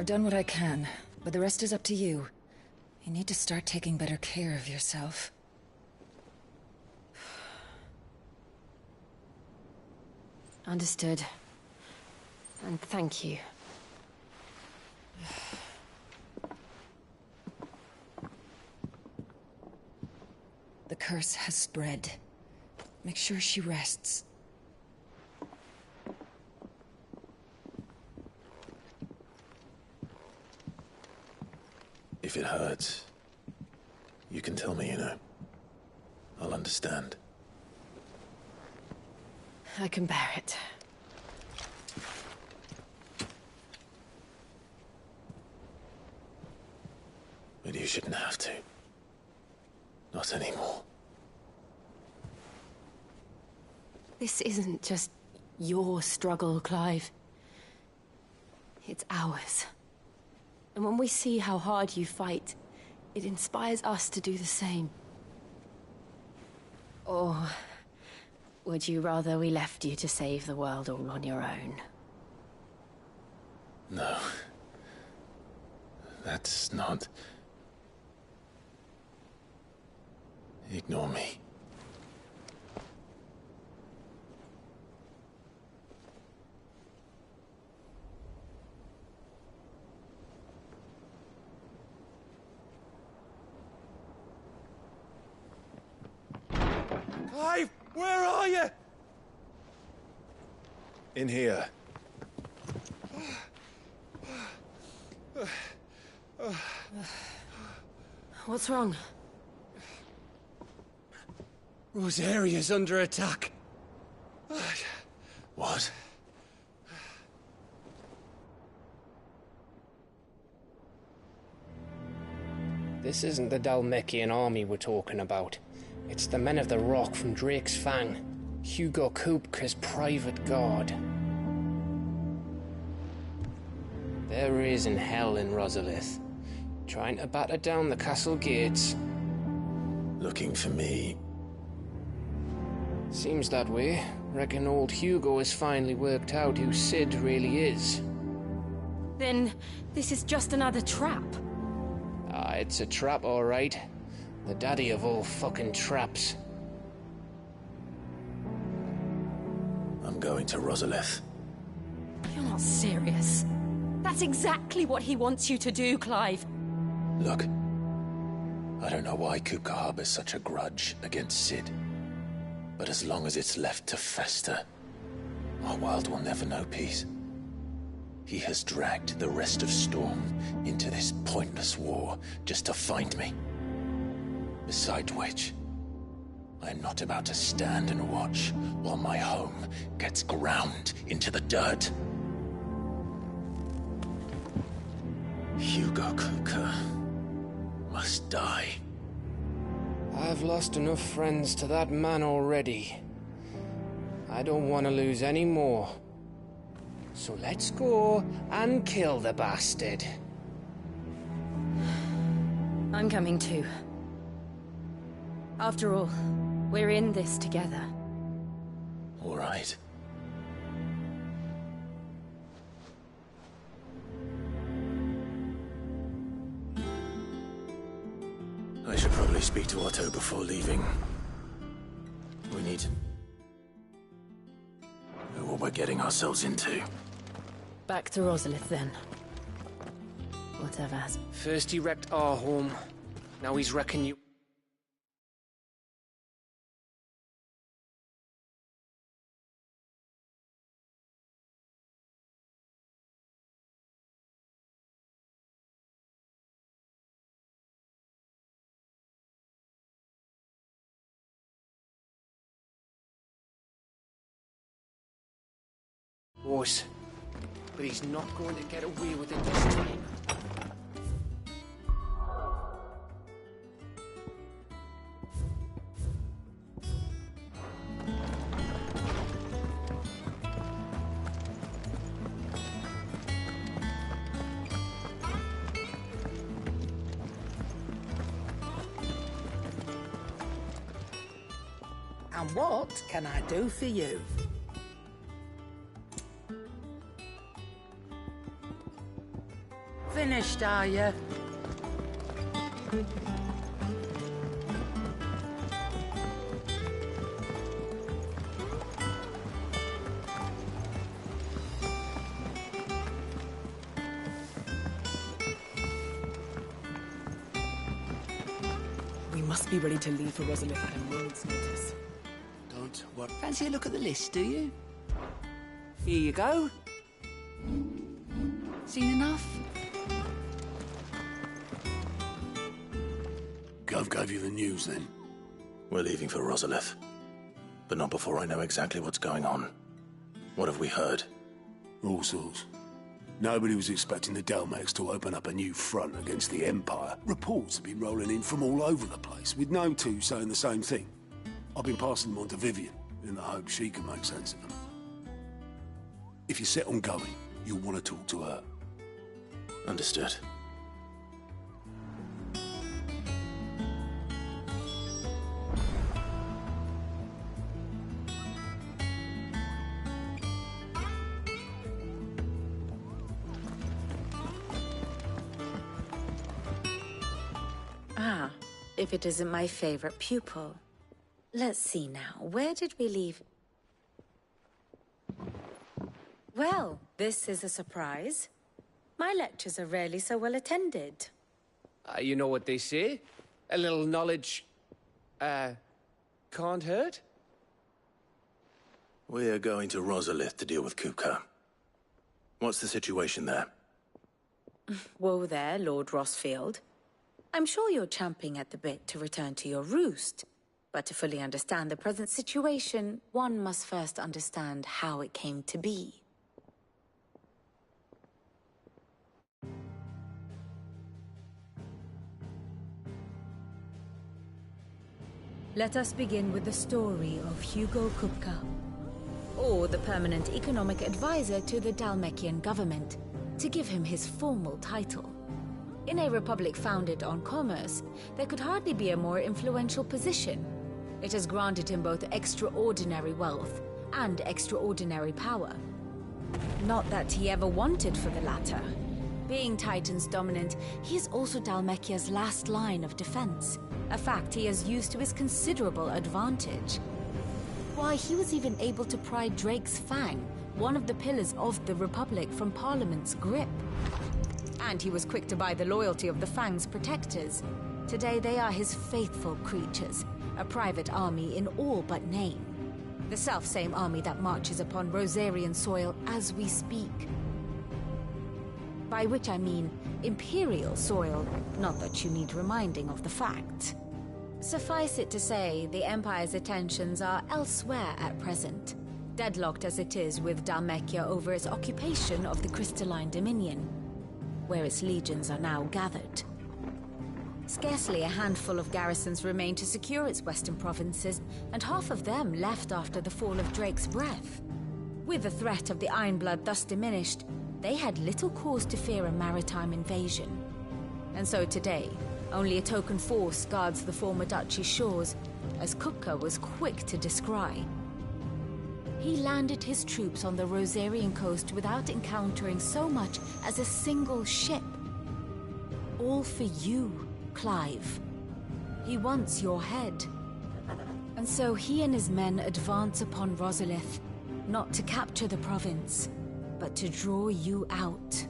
I've done what I can, but the rest is up to you. You need to start taking better care of yourself. Understood. And thank you. The curse has spread. Make sure she rests. If it hurts, you can tell me, you know. I'll understand. I can bear it. But you shouldn't have to. Not anymore. This isn't just your struggle, Clive. It's ours. And when we see how hard you fight, it inspires us to do the same. Or would you rather we left you to save the world all on your own? No. That's not... Ignore me. Clive, where are you? In here. What's wrong? Rosaria's under attack. What? This isn't the Dhalmekian army we're talking about. It's the men of the Rock from Drake's Fang. Hugo Kupka's private guard. There is in hell in Rosalith, trying to batter down the castle gates. Looking for me. Seems that way. Reckon old Hugo has finally worked out who Cid really is. Then this is just another trap. Ah, it's a trap, all right. The daddy of all fucking traps. I'm going to Rosalith. You're not serious. That's exactly what he wants you to do, Clive. Look. I don't know why Kupka harbors such a grudge against Cid. But as long as it's left to fester, our world will never know peace. He has dragged the rest of Storm into this pointless war just to find me. Besides which, I'm not about to stand and watch while my home gets ground into the dirt. Hugo Kupka must die. I've lost enough friends to that man already. I don't want to lose any more. So let's go and kill the bastard. I'm coming too. After all, we're in this together. All right. I should probably speak to Otto before leaving. We need to know what we're getting ourselves into. Back to Rosalith then. Whatever. First he wrecked our home. Now he's wrecking you. Boss, but he's not going to get away with it this time. And what can I do for you? finished, are you? We must be ready to leave for Rosalith at a moment's notice. Don't worry. Fancy a look at the list, do you? Here you go. Seen enough? Gov gave you the news, then? We're leaving for Rosalith. But not before I know exactly what's going on. What have we heard? All sorts. Nobody was expecting the Dalmex to open up a new front against the Empire. Reports have been rolling in from all over the place, with no two saying the same thing. I've been passing them on to Vivian, in the hope she can make sense of them. If you're set on going, you'll want to talk to her. Understood. Ah, if it isn't my favorite pupil. Let's see now, where did we leave? Well, this is a surprise. My lectures are rarely so well attended. You know what they say? A little knowledge, can't hurt? We're going to Rosalith to deal with Kupka. What's the situation there? Whoa there, Lord Rossfield. I'm sure you're champing at the bit to return to your roost. But to fully understand the present situation, one must first understand how it came to be. Let us begin with the story of Hugo Kupka, or the permanent economic advisor to the Dhalmekian government, to give him his formal title. In a republic founded on commerce, there could hardly be a more influential position. It has granted him both extraordinary wealth and extraordinary power. Not that he ever wanted for the latter. Being Titan's dominant, he is also Dhalmekia's last line of defense, a fact he has used to his considerable advantage. Why, he was even able to pry Drake's Fang, one of the pillars of the Republic, from Parliament's grip. And he was quick to buy the loyalty of the Fang's protectors. Today they are his faithful creatures, a private army in all but name. The self-same army that marches upon Rosarian soil as we speak. By which I mean Imperial soil, not that you need reminding of the fact. Suffice it to say, the Empire's attentions are elsewhere at present, deadlocked as it is with Dhalmekia over its occupation of the Crystalline Dominion, where its legions are now gathered. Scarcely a handful of garrisons remain to secure its western provinces, and half of them left after the fall of Drake's Breath. With the threat of the Ironblood thus diminished, they had little cause to fear a maritime invasion. And so today, only a token force guards the former duchy's shores, as Kupka was quick to descry. He landed his troops on the Rosarian coast without encountering so much as a single ship. All for you, Clive. He wants your head. And so he and his men advance upon Rosalith, not to capture the province, but to draw you out.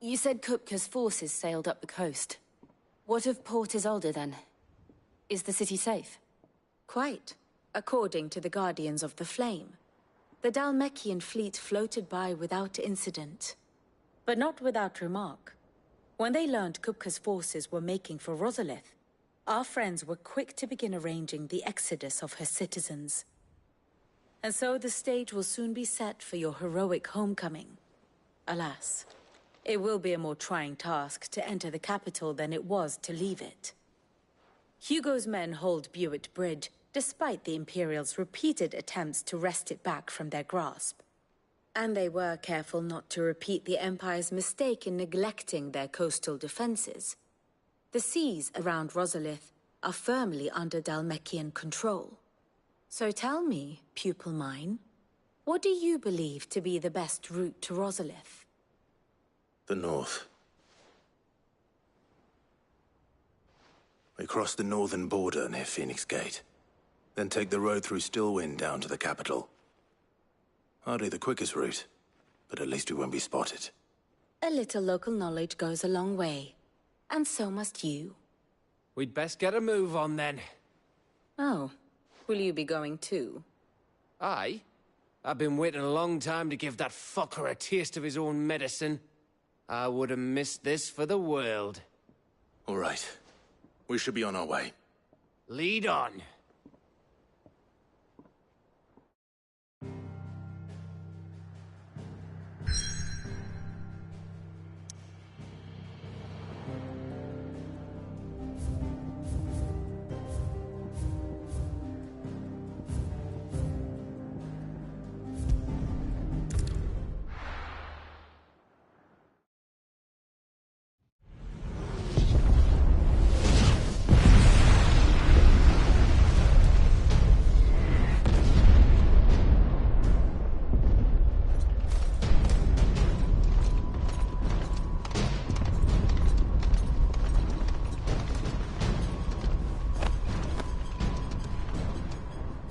You said Kupka's forces sailed up the coast. What of Port Isolde, then? Is the city safe? Quite, according to the Guardians of the Flame. The Dhalmekian fleet floated by without incident. But not without remark. When they learned Kupka's forces were making for Rosalith, our friends were quick to begin arranging the exodus of her citizens. And so the stage will soon be set for your heroic homecoming. Alas, it will be a more trying task to enter the capital than it was to leave it. Hugo's men hold Buett Bridge, despite the Imperials' repeated attempts to wrest it back from their grasp. And they were careful not to repeat the Empire's mistake in neglecting their coastal defenses. The seas around Rosalith are firmly under Dhalmekian control. So tell me, pupil mine, What do you believe to be the best route to Rosalith? The north. We cross the northern border near Phoenix Gate. Then take the road through Stillwind down to the capital. Hardly the quickest route, but at least we won't be spotted. A little local knowledge goes a long way. And so must you. We'd best get a move on then. Oh, will you be going too? Aye. I've been waiting a long time to give that fucker a taste of his own medicine. I would have missed this for the world. All right. We should be on our way. Lead on.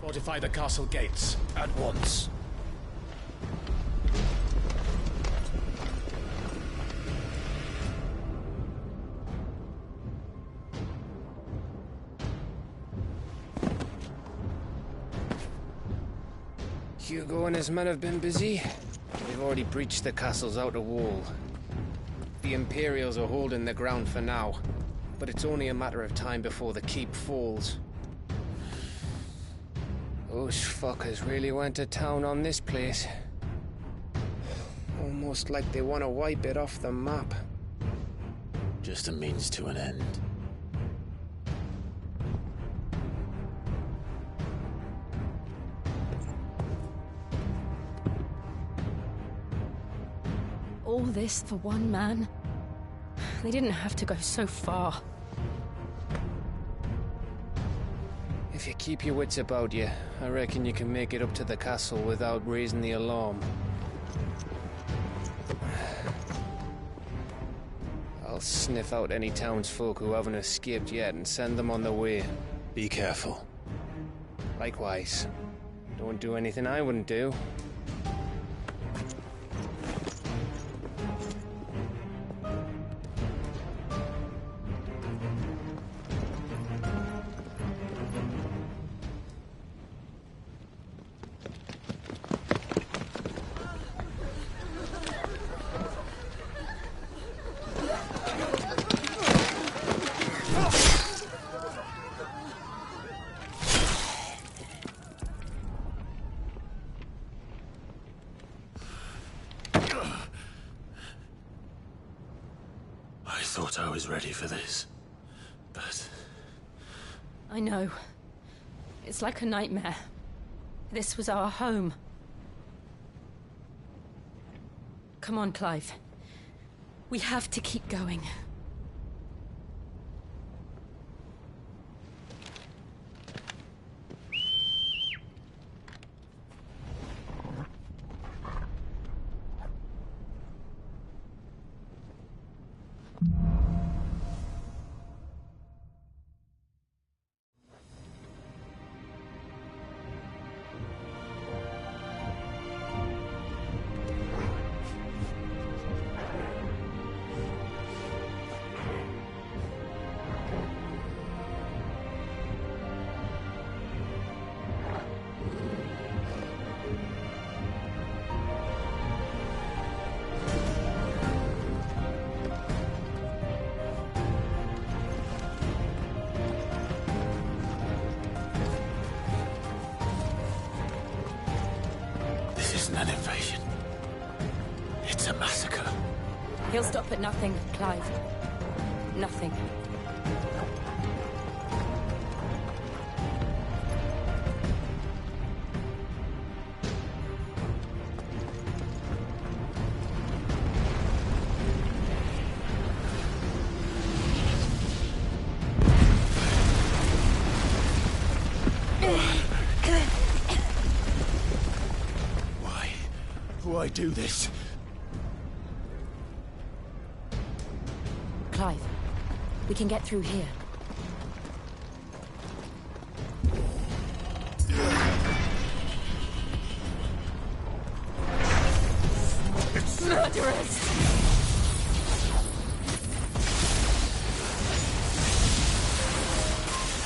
Fortify the castle gates at once. Hugo and his men have been busy. They've already breached the castle's outer wall. The Imperials are holding the ground for now, but it's only a matter of time before the keep falls. Those fuckers really went to town on this place. Almost like they want to wipe it off the map. Just a means to an end. All this for one man? They didn't have to go so far. If you keep your wits about you, I reckon you can make it up to the castle without raising the alarm. I'll sniff out any townsfolk who haven't escaped yet and send them on their way. Be careful. Likewise. Don't do anything I wouldn't do. I thought I was ready for this, but... I know. It's like a nightmare. This was our home. Come on, Clive. We have to keep going. An invasion. It's a massacre. He'll stop at nothing, Clive. Nothing. Why do this? Clive, we can get through here. Murderers!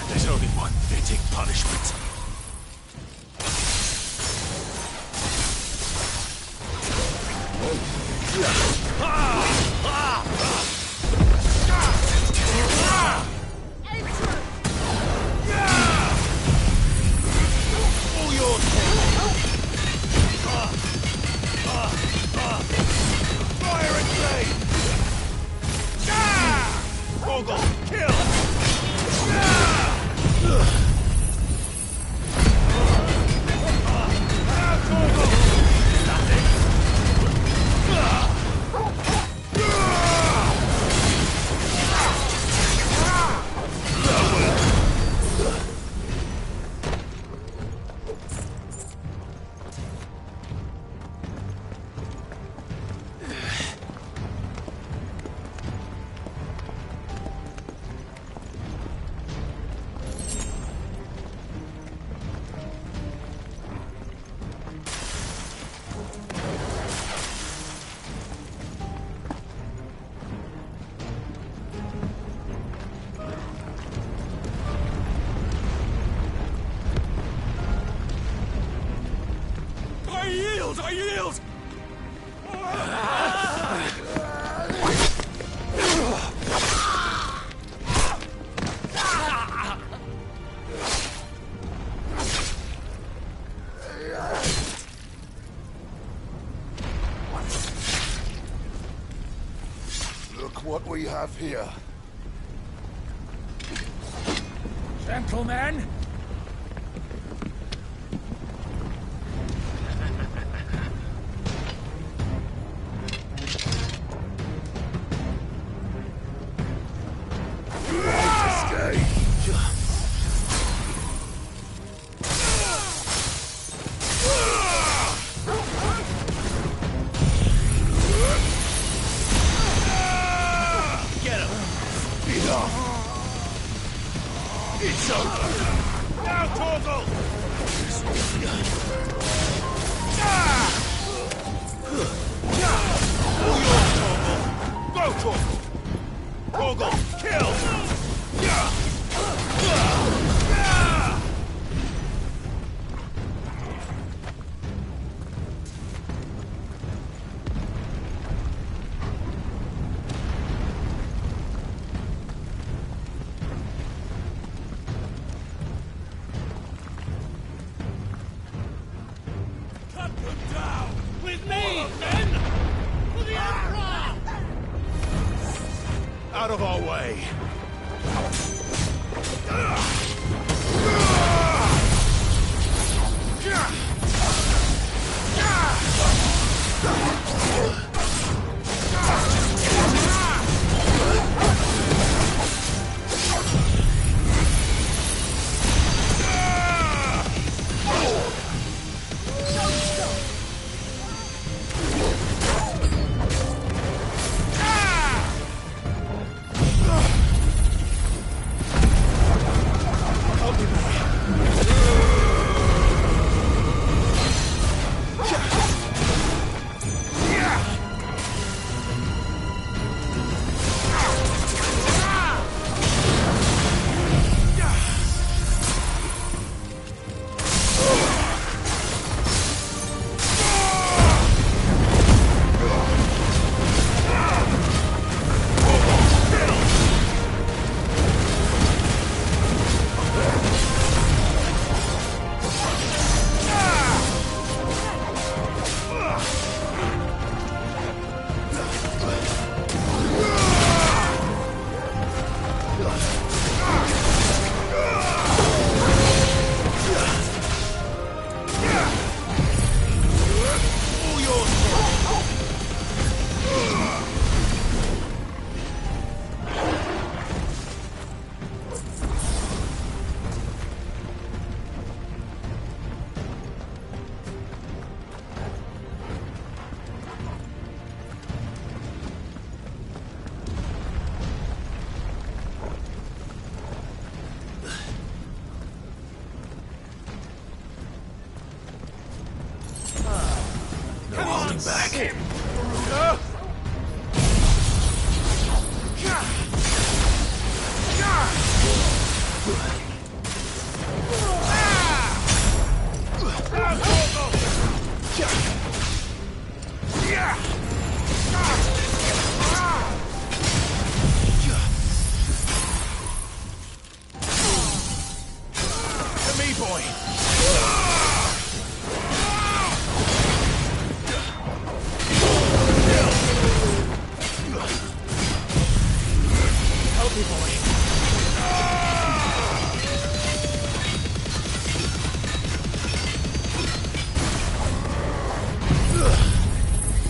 There's only one fitting punishment. All yours! Fire and blade! Torgal, kill! I yield! Look what we have here. Gentlemen! It's over! Now, Torgal! All yours, Torgal! Go, Torgal! Torgal, kill! Out of our way! coming back. To me, boy. Help me, boy.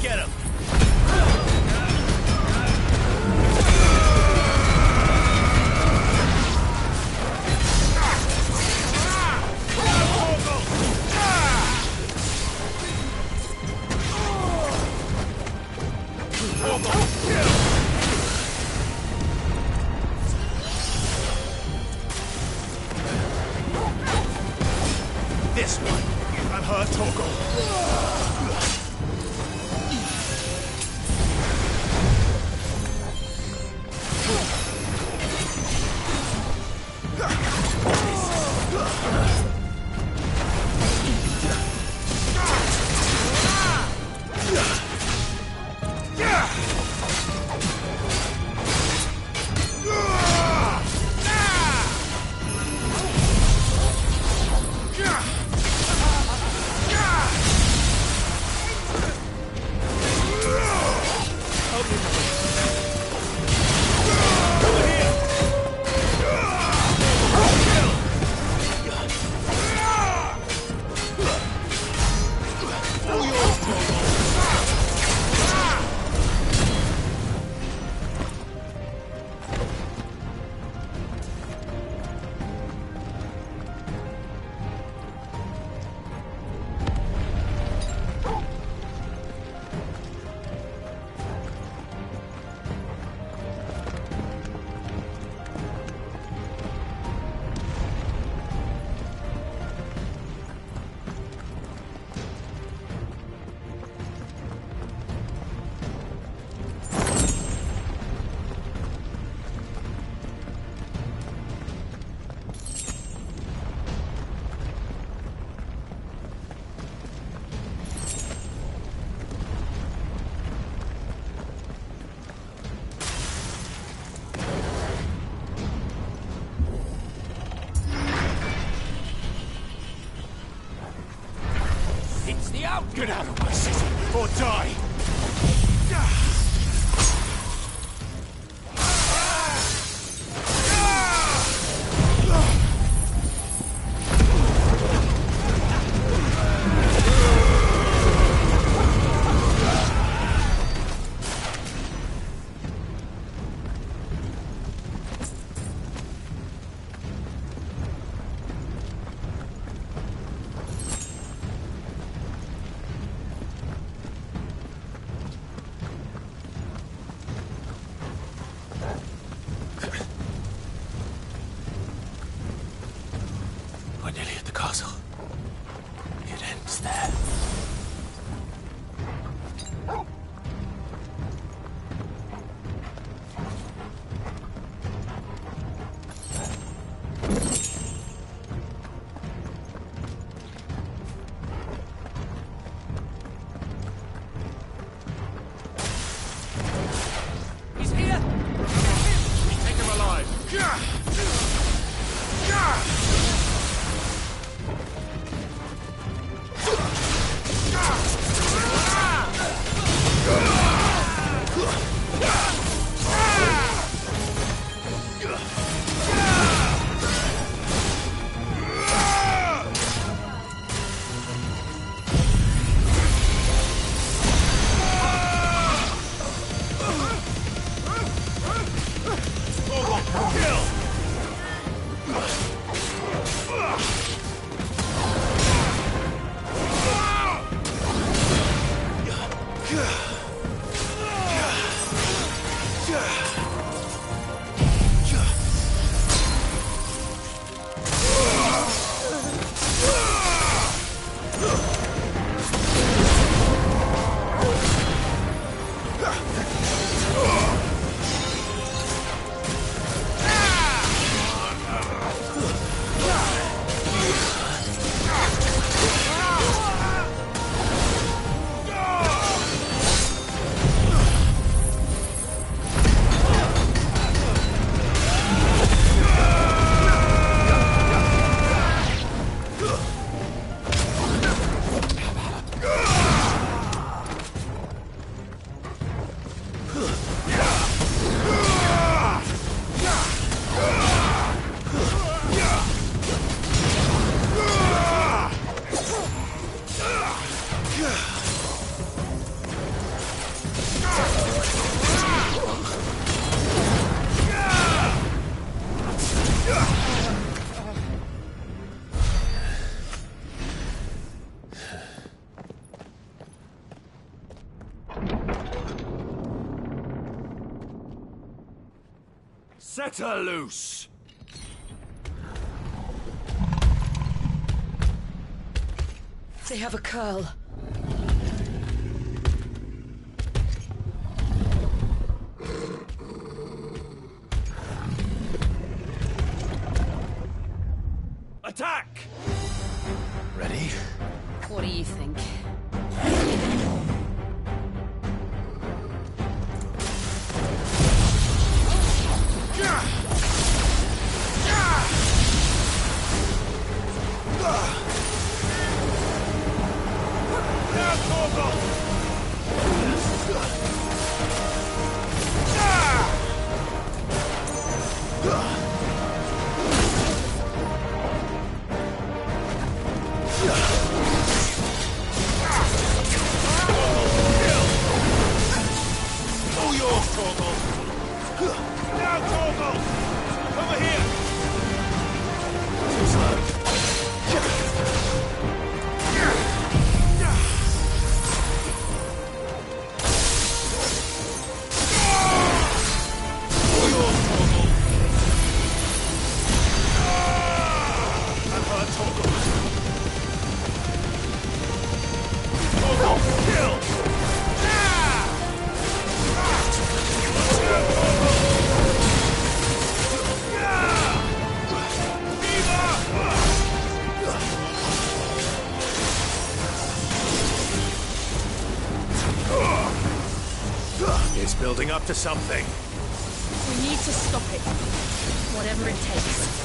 Get him. This one. I'm hurt, Torgal. Get out of my city, or die! We're nearly at the castle. It ends there. He's here! We take him alive! Set her loose! They have a curl. Attack! Ready? What do you think? It's building up to something. We need to stop it. Whatever it takes.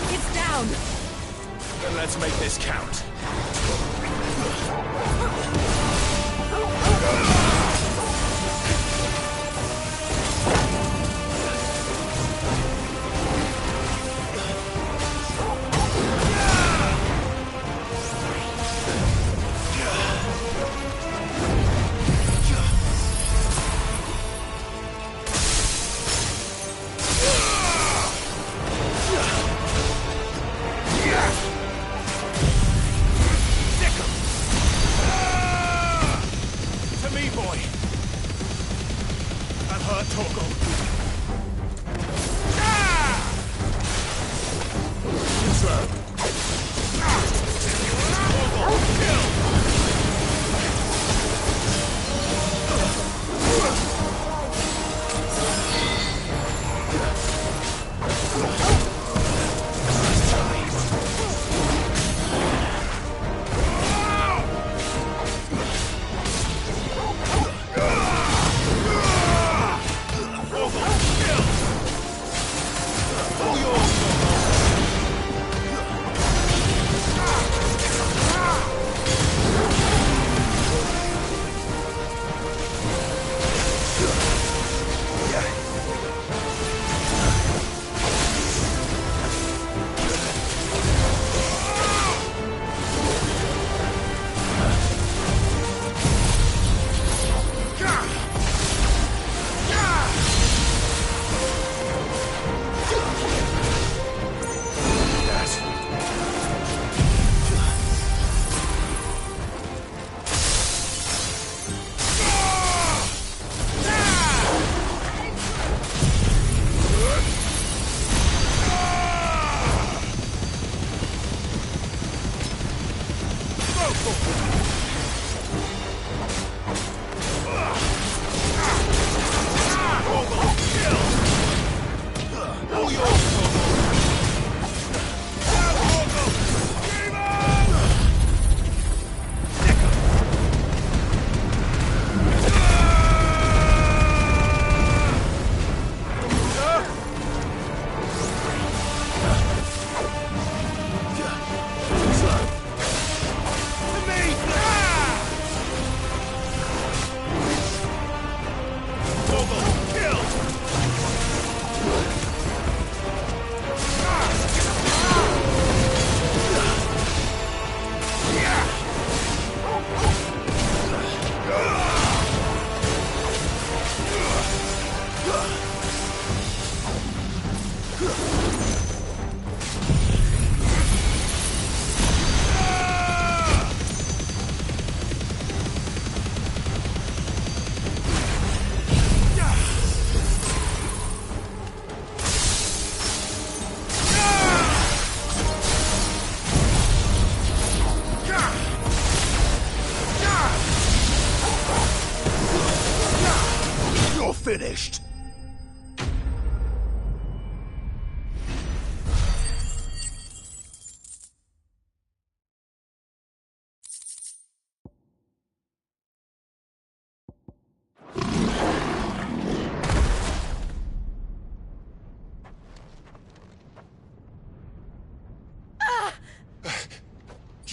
It's down! Then let's make this count.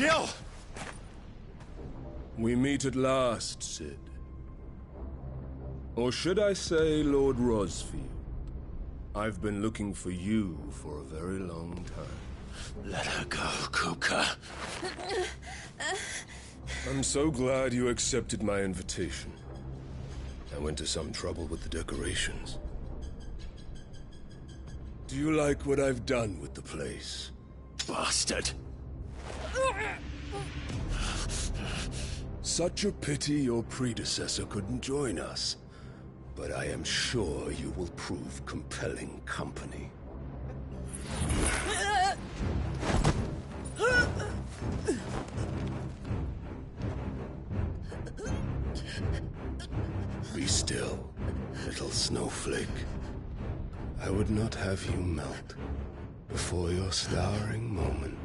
Jill! We meet at last, Cid. Or should I say, Lord Rosfield? I've been looking for you for a very long time. Let her go, Kupka. I'm so glad you accepted my invitation. I went to some trouble with the decorations. Do you like what I've done with the place? Bastard! Such a pity your predecessor couldn't join us. But I am sure you will prove compelling company. Be still, little snowflake. I would not have you melt before your starring moment.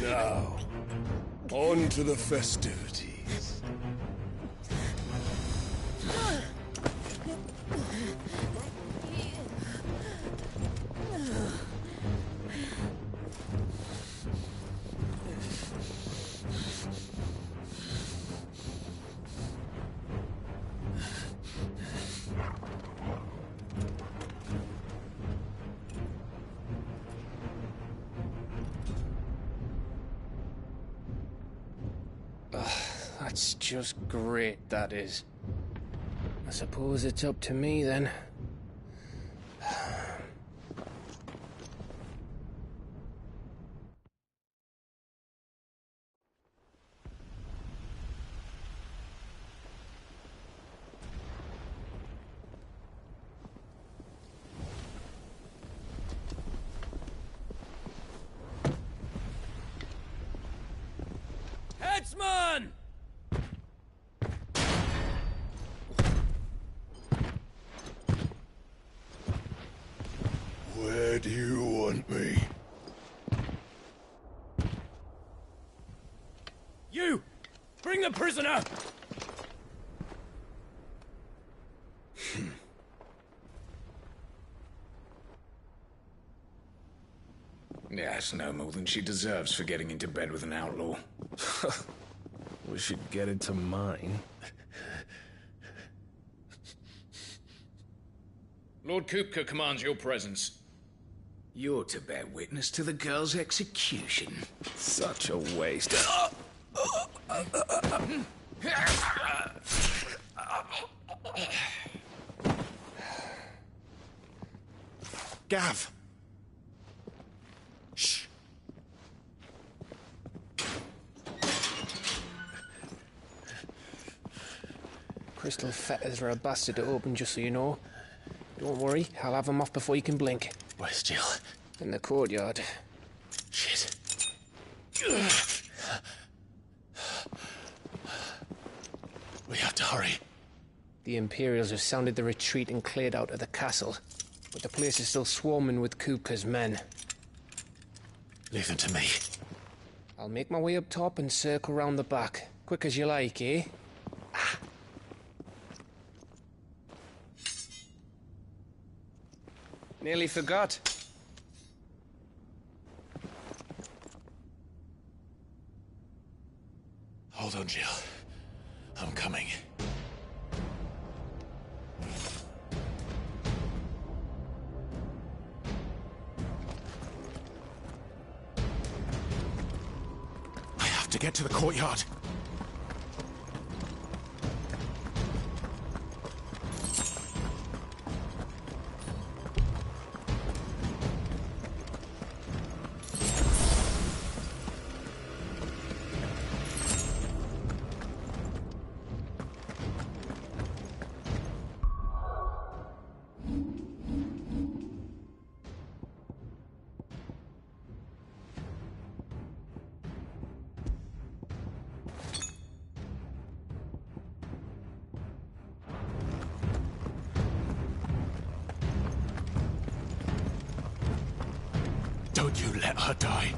Now, on to the festivities. That's just great, that is. I suppose it's up to me, then. Headsman! Where do you want me? You! Bring the prisoner! Yes, no more than she deserves for getting into bed with an outlaw. We should get into mine. Lord Kupka commands your presence. You're to bear witness to the girl's execution. Such a waste. Gav! Shh! Crystal fetters are a bastard to open, just so you know. Don't worry, I'll have them off before you can blink. Where's Jill? In the courtyard. Shit. We have to hurry. The Imperials have sounded the retreat and cleared out of the castle. But the place is still swarming with Kupka's men. Leave them to me. I'll make my way up top and circle round the back. Quick as you like, eh? Nearly forgot. Hold on, Jill. I'm coming. I have to get to the courtyard. Don't you let her die.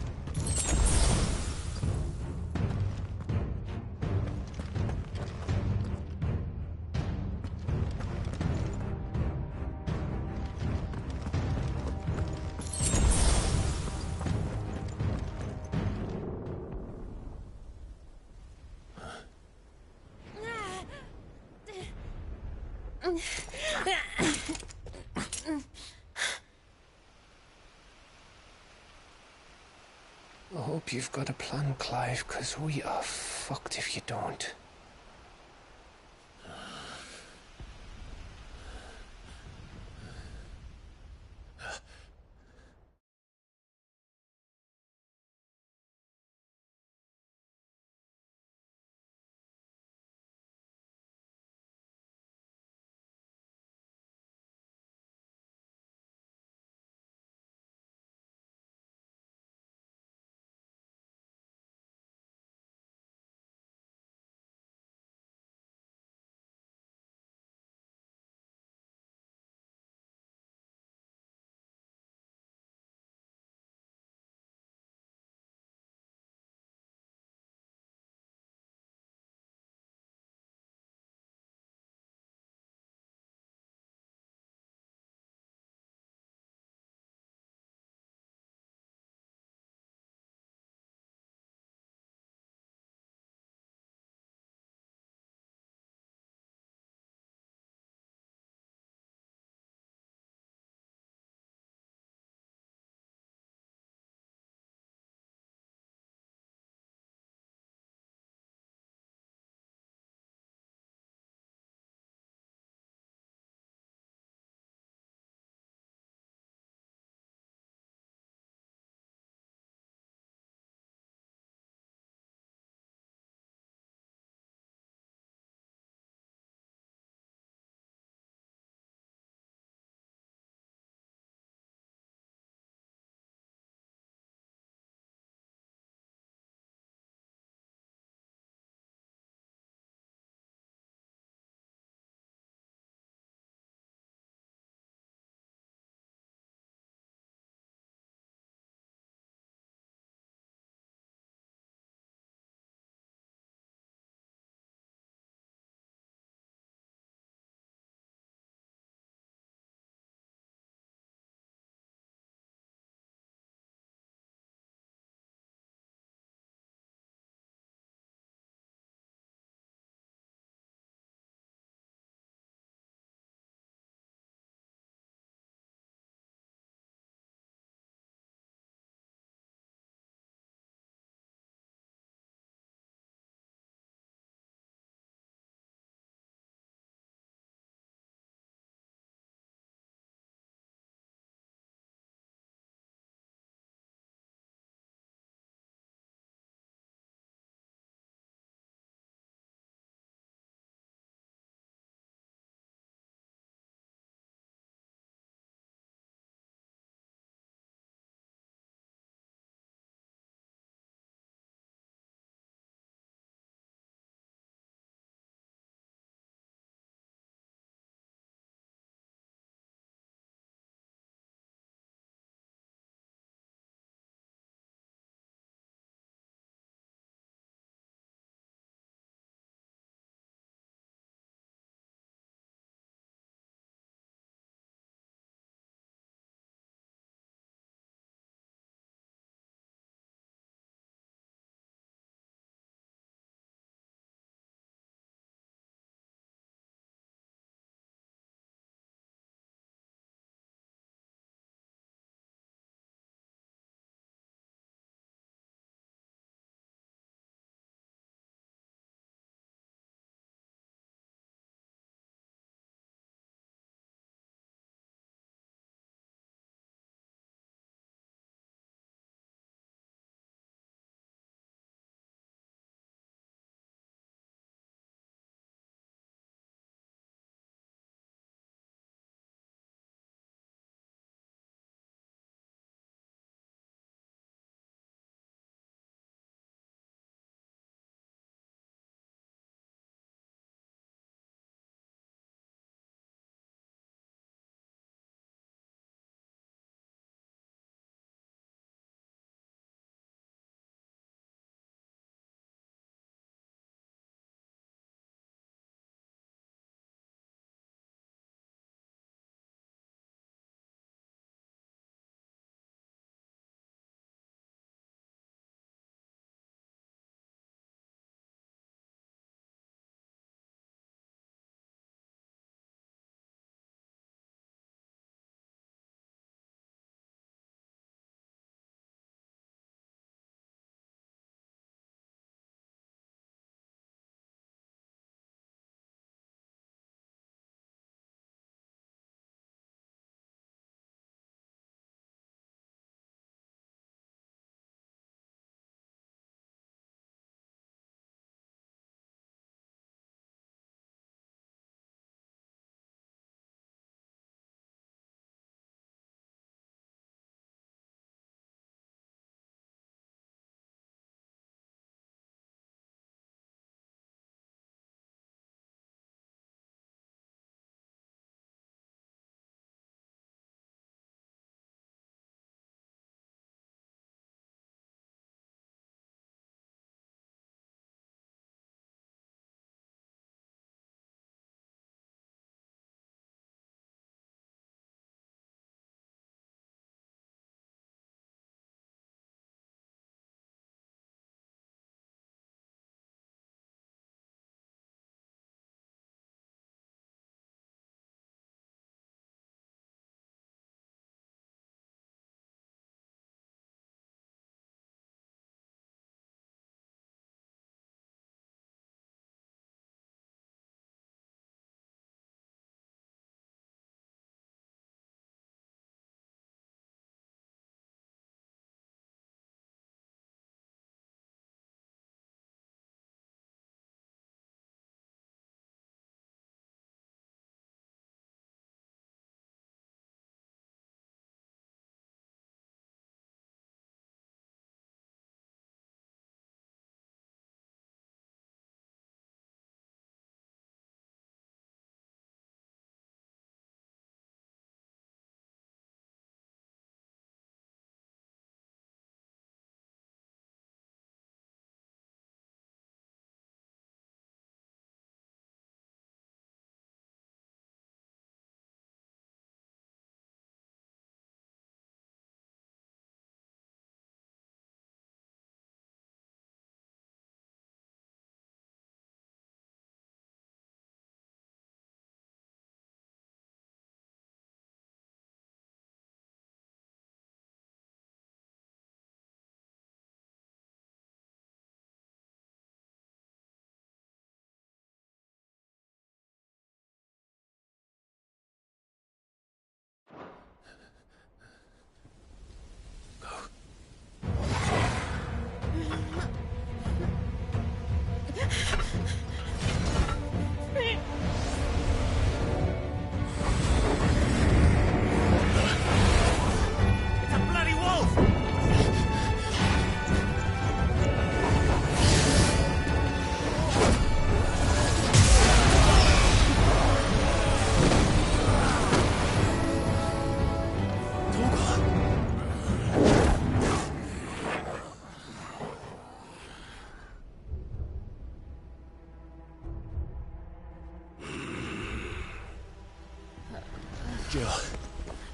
I hope you've got a plan, Clive, 'cause we are fucked if you don't.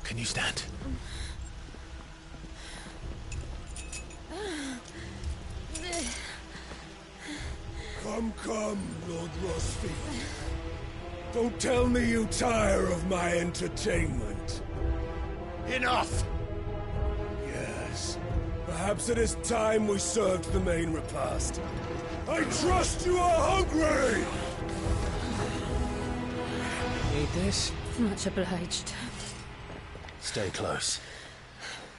Can you stand? Come, Lord Rosfield. Don't tell me you tire of my entertainment. Enough! Yes. Perhaps it is time we served the main repast. I trust you are hungry! Need this? Much obliged. Stay close.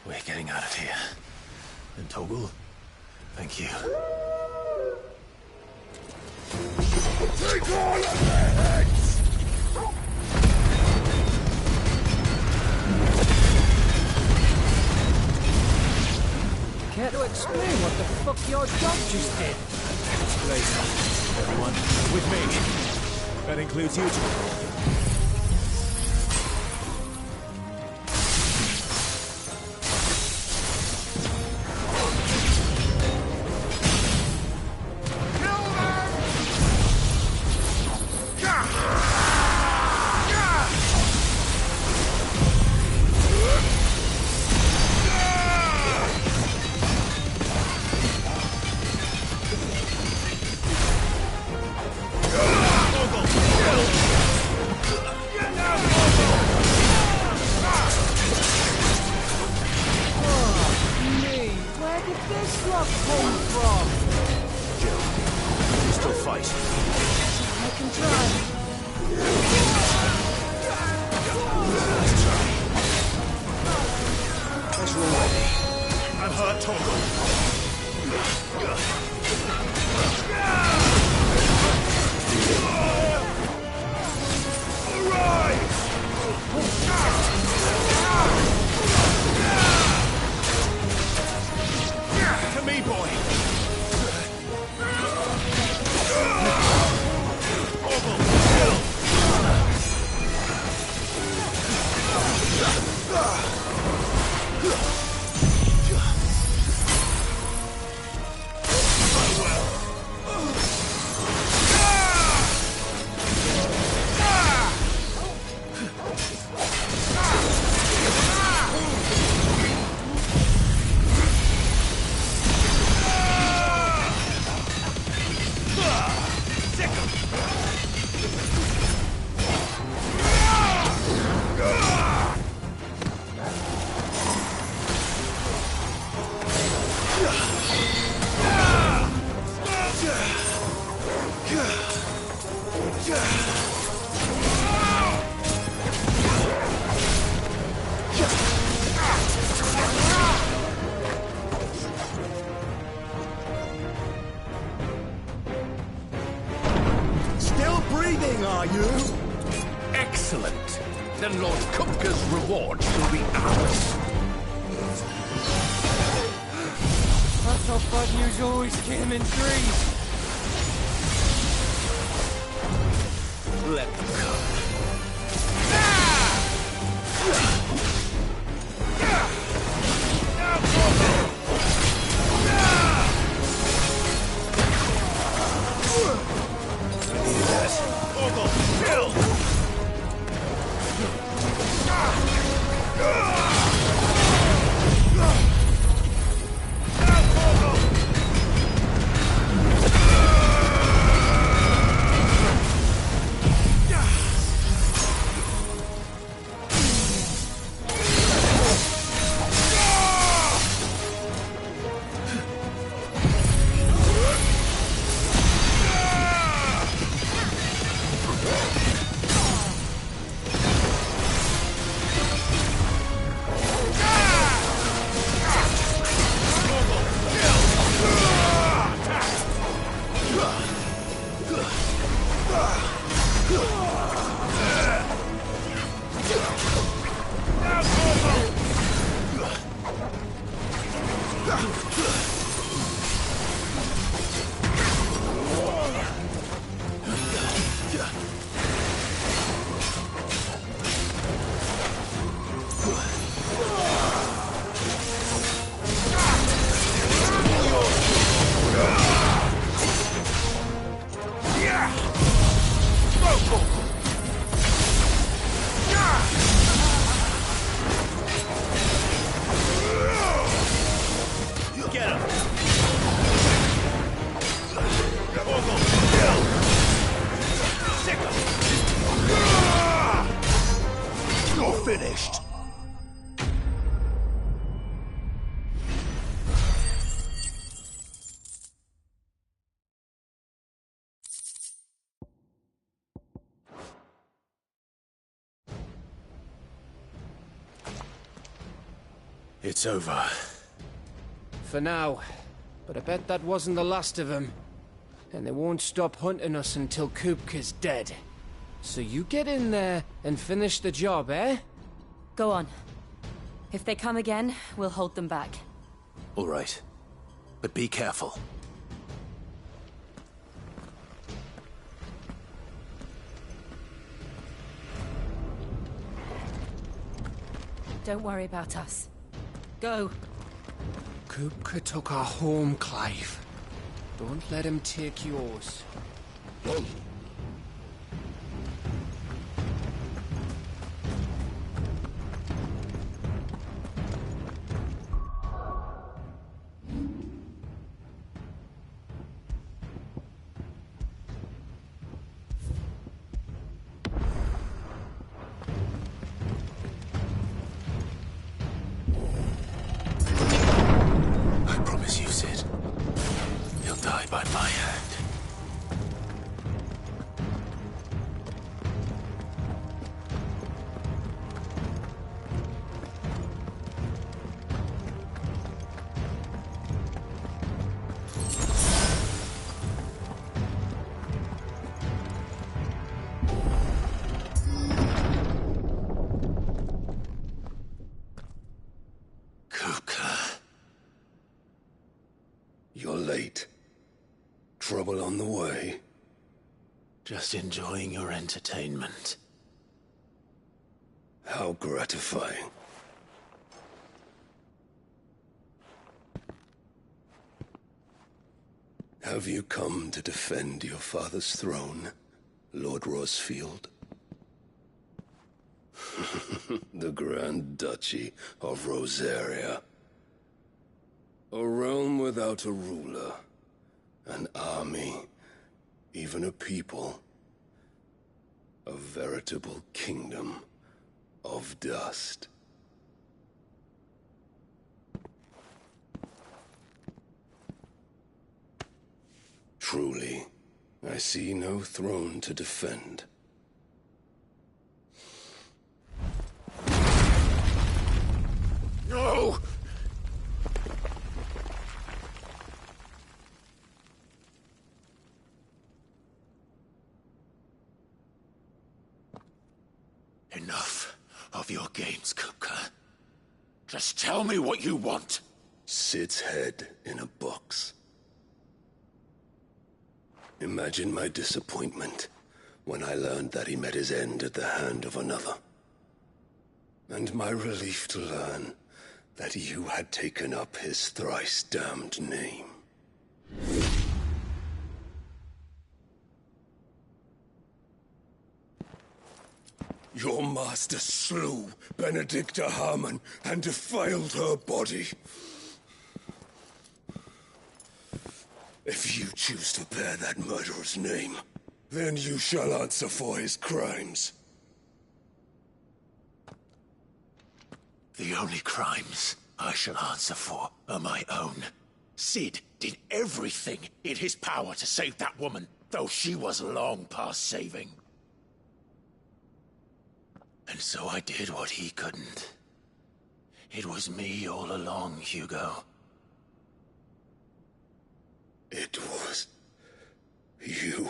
We're getting out of here. And Torgal, thank you. Take all of their heads! Care to explain what the fuck your dog just did? Later. Everyone, with me. That includes you two. Are you? Excellent. Then Lord Kupka's reward shall be ours. I thought bad news always came in threes. Let them come. It's over. For now. But I bet that wasn't the last of them. And they won't stop hunting us until Kupka's dead. So you get in there and finish the job, eh? Go on. If they come again, we'll hold them back. All right. But be careful. Don't worry about us. Go. Kupka took our home, Clive. Don't let him take yours. You're late. Trouble on the way? Just enjoying your entertainment. How gratifying. Have you come to defend your father's throne, Lord Rosfield? The Grand Duchy of Rosaria. A realm without a ruler, an army, even a people. A veritable kingdom of dust. Truly, I see no throne to defend. No! Enough of your games, Kupka. Just tell me what you want. Sid's head in a box. Imagine my disappointment when I learned that he met his end at the hand of another. And my relief to learn that you had taken up his thrice-damned name. Your master slew Benedicta Harmon and defiled her body. If you choose to bear that murderer's name, then you shall answer for his crimes. The only crimes I shall answer for are my own. Sid did everything in his power to save that woman, though she was long past saving. And so I did what he couldn't. It was me all along, Hugo. It was you.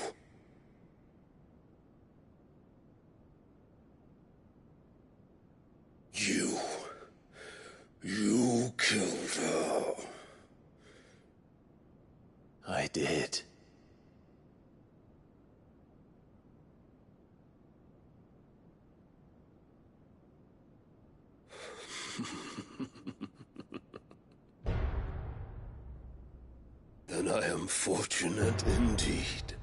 You killed her. I did. Then I am fortunate indeed.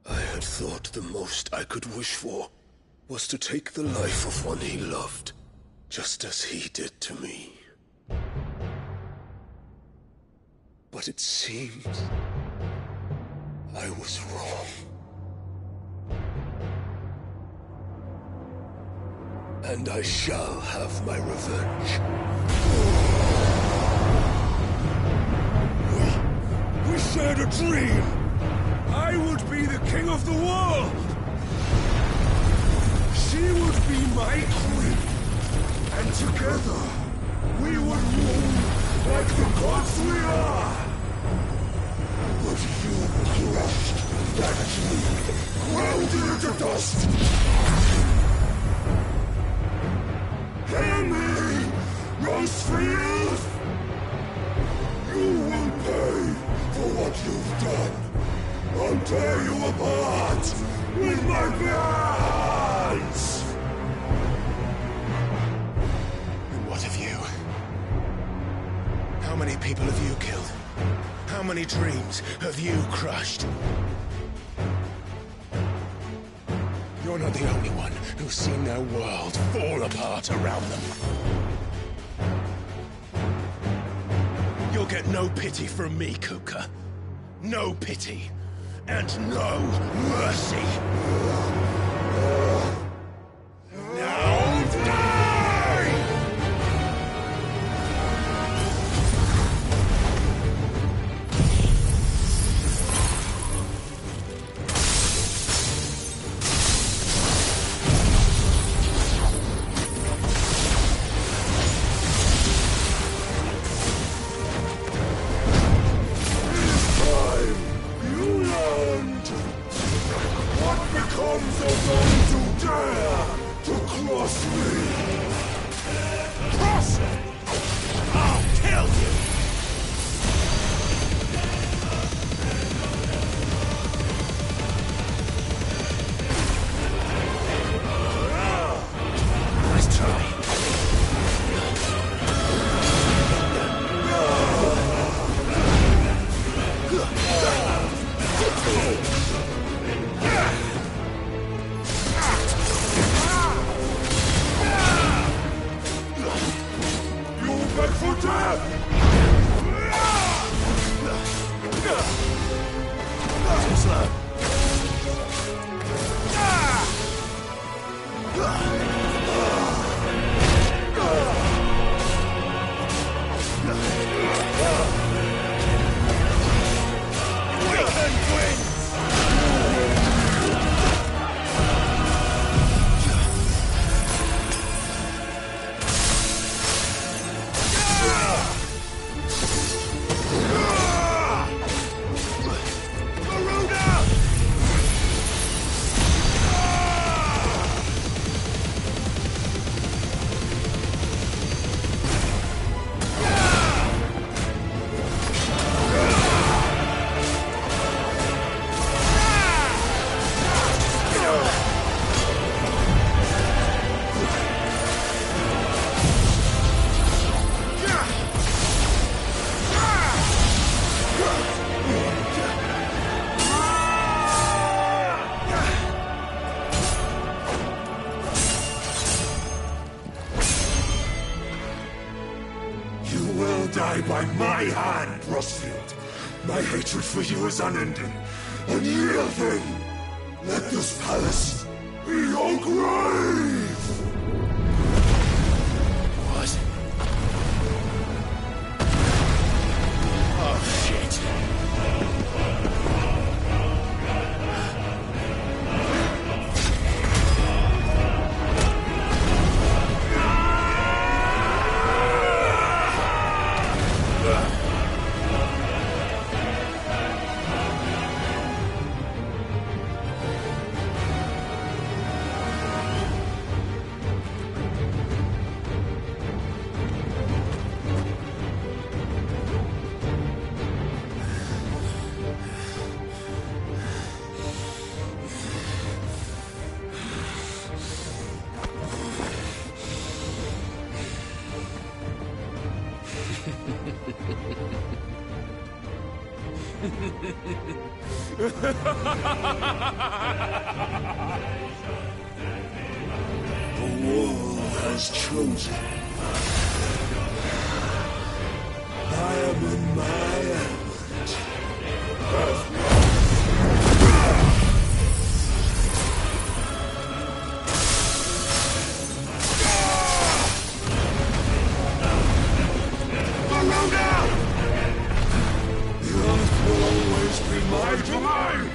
I had thought the most I could wish for was to take the life of one he loved, just as he did to me. But it seems I was wrong. And I shall have my revenge. We shared a dream! I would be the king of the world! She would be my queen! Together, we would rule like the gods we are! But you crushed that dream, ground it into dust! Hear me, Rosefield! You will pay for what you've done! I'll tear you apart with my bare hands! And what of you? How many people have you killed? How many dreams have you crushed? You're not the only one who's seen their world fall apart around them. You'll get no pity from me, Kupka. No pity. And no mercy. Now die! Comes of those who dare to cross me! Cross! I'll kill you! Nice try. For death! Too slow. Awaken twins! Die by my hand, Rosefield. My hatred for you is unending, unyielding. Let this palace be your grave! What? Oh, shit. The wall has chosen. I am in my element. My domain!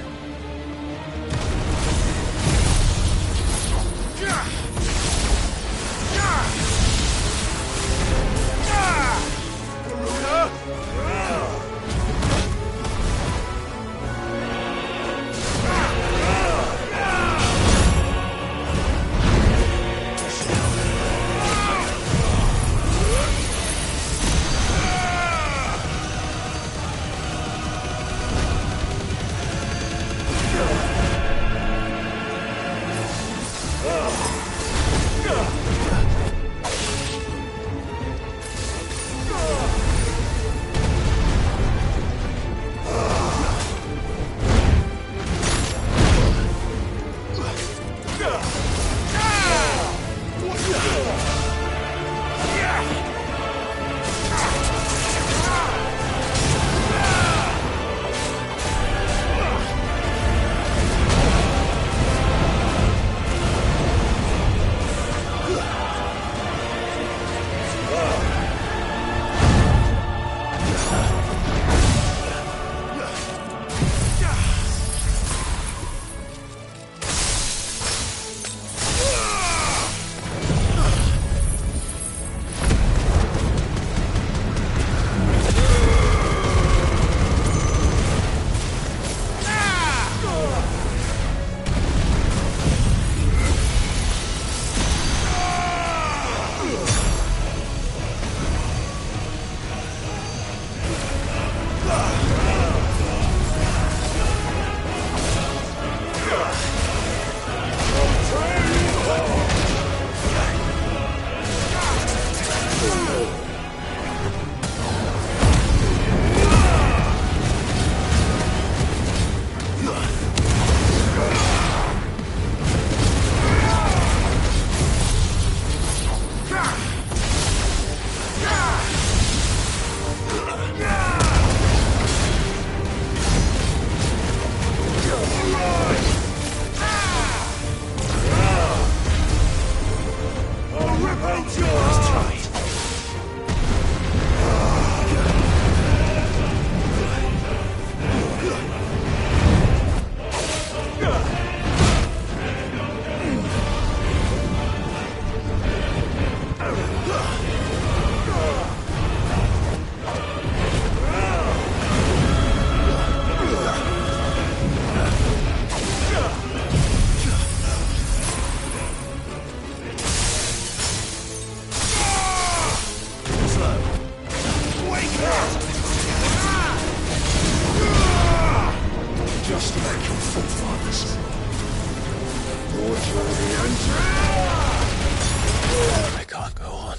I can't go on.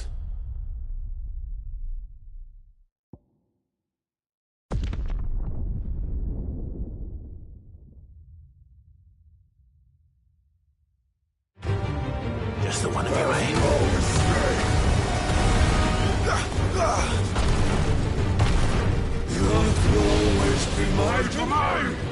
Just the one of you, eh? You will always be my domain!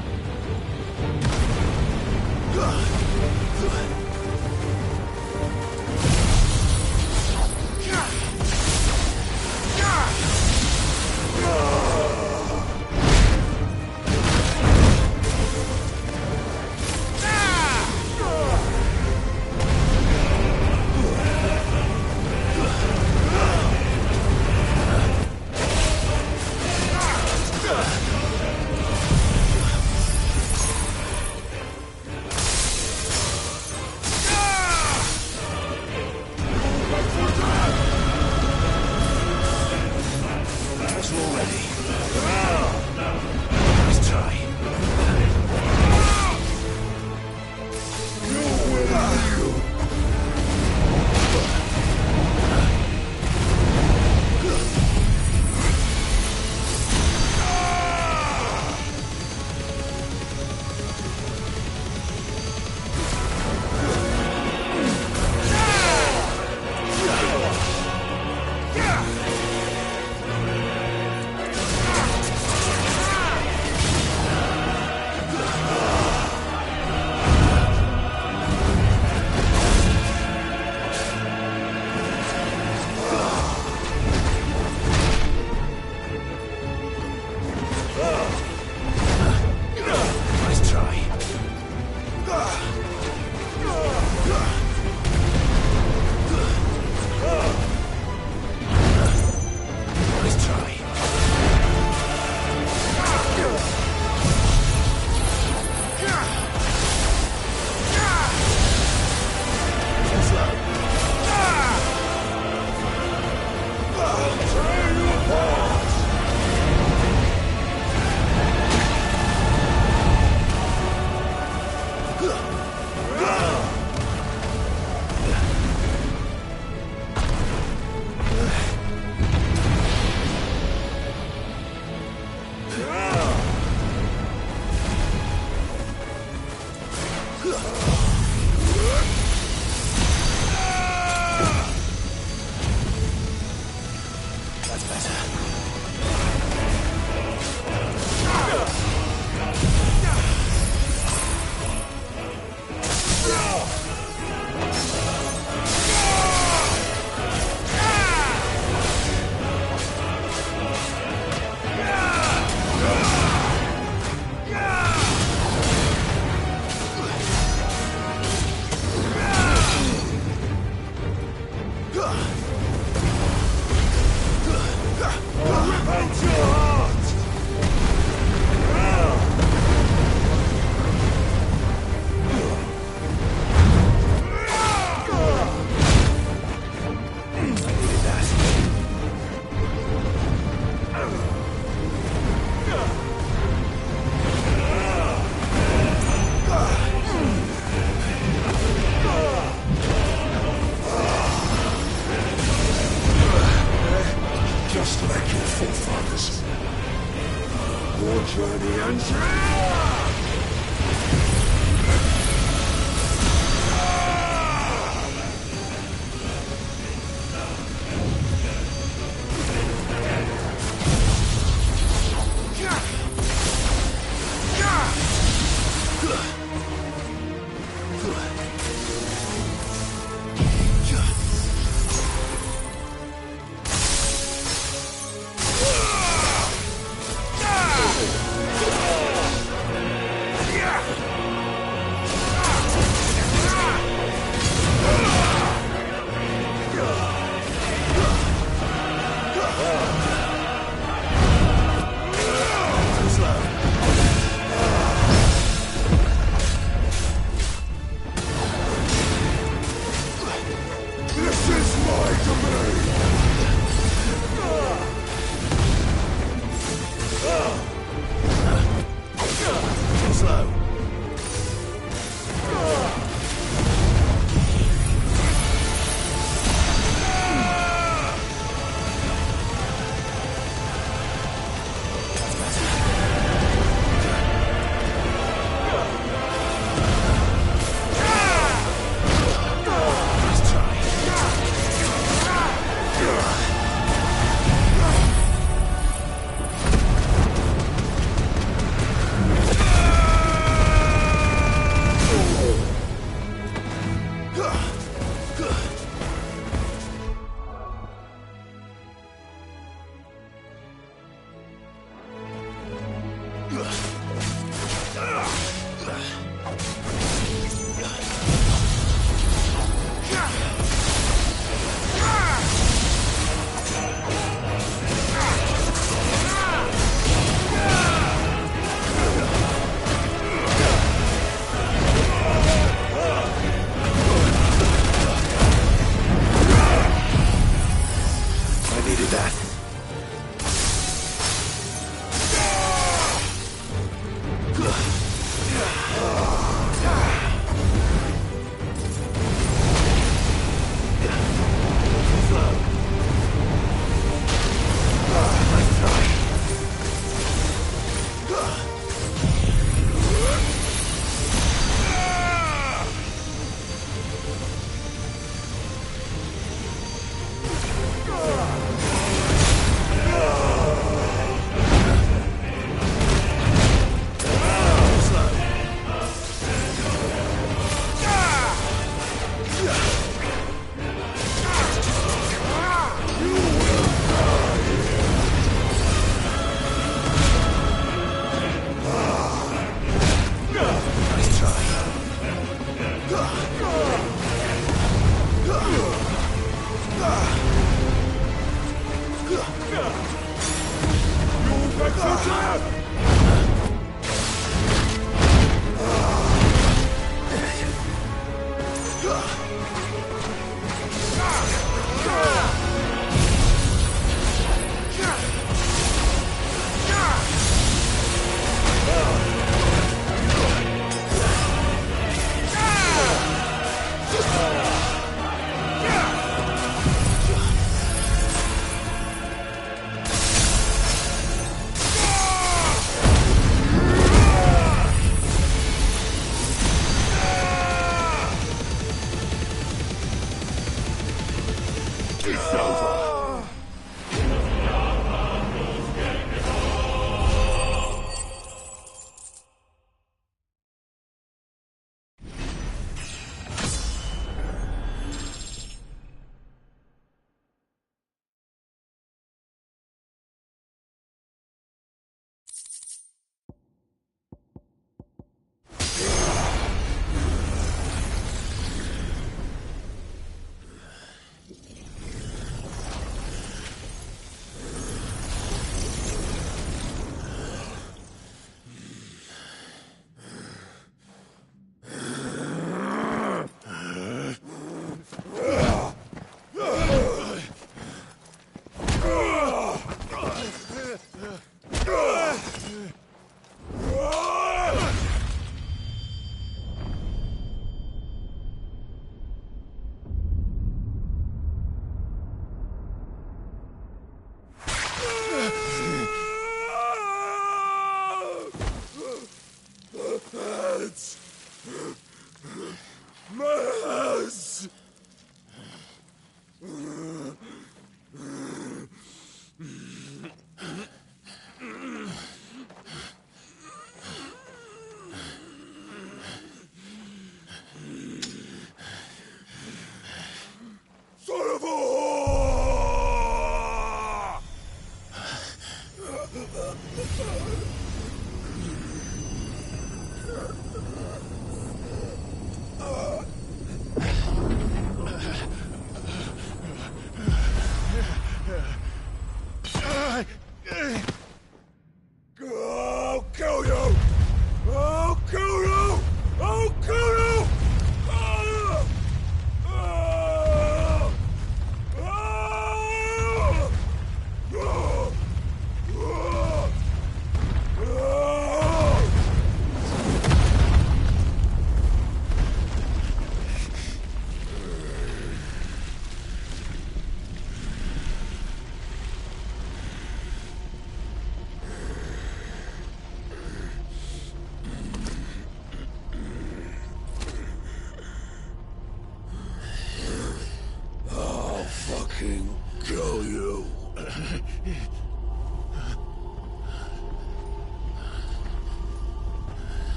Kill you.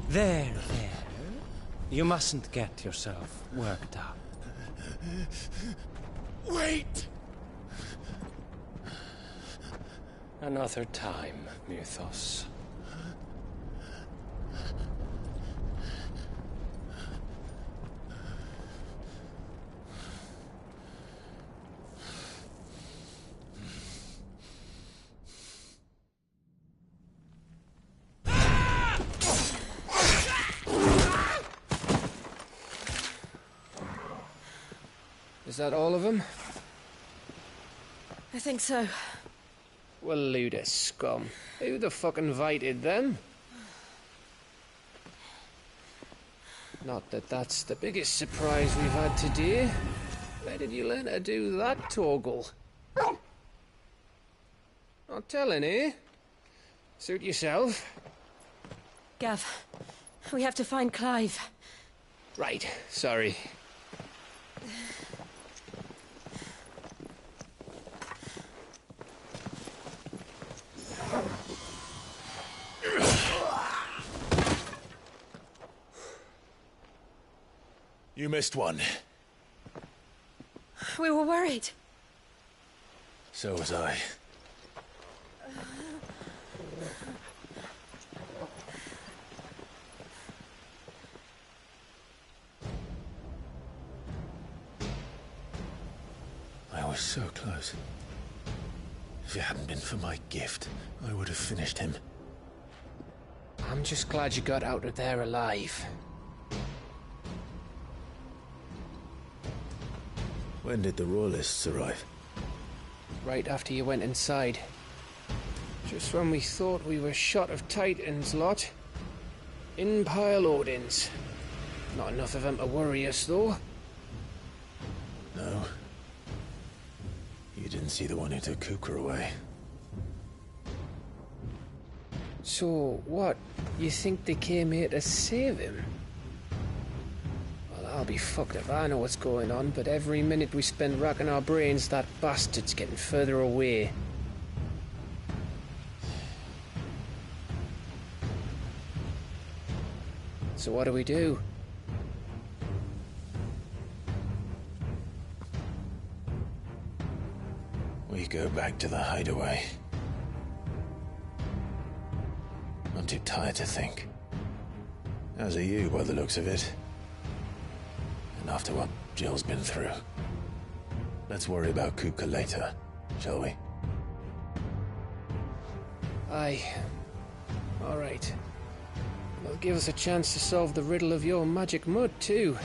There. You mustn't get yourself worked up. Wait! Another time, Mythos. Is that all of them? I think so. Well, load of scum. Who the fuck invited them? Not that that's the biggest surprise we've had today. Where did you learn to do that, Torgal? Not telling, eh? Suit yourself. Gav, we have to find Clive. Right, sorry. You missed one. We were worried. So was I. I was so close. If it hadn't been for my gift, I would have finished him. I'm just glad you got out of there alive. When did the Royalists arrive? Right after you went inside. Just when we thought we were shot of Titans, lot. In pile Odins. Not enough of them to worry us, though. No. You didn't see the one who took Kupka away. So, what? You think they came here to save him? Well, I'll be fucked if I know what's going on, but every minute we spend racking our brains, that bastard's getting further away. So what do we do? We go back to the hideaway. I'm too tired to think. As are you, by the looks of it. And after what Jill's been through. Let's worry about Kupka later, shall we? Aye. All right. It'll give us a chance to solve the riddle of your magic mud, too.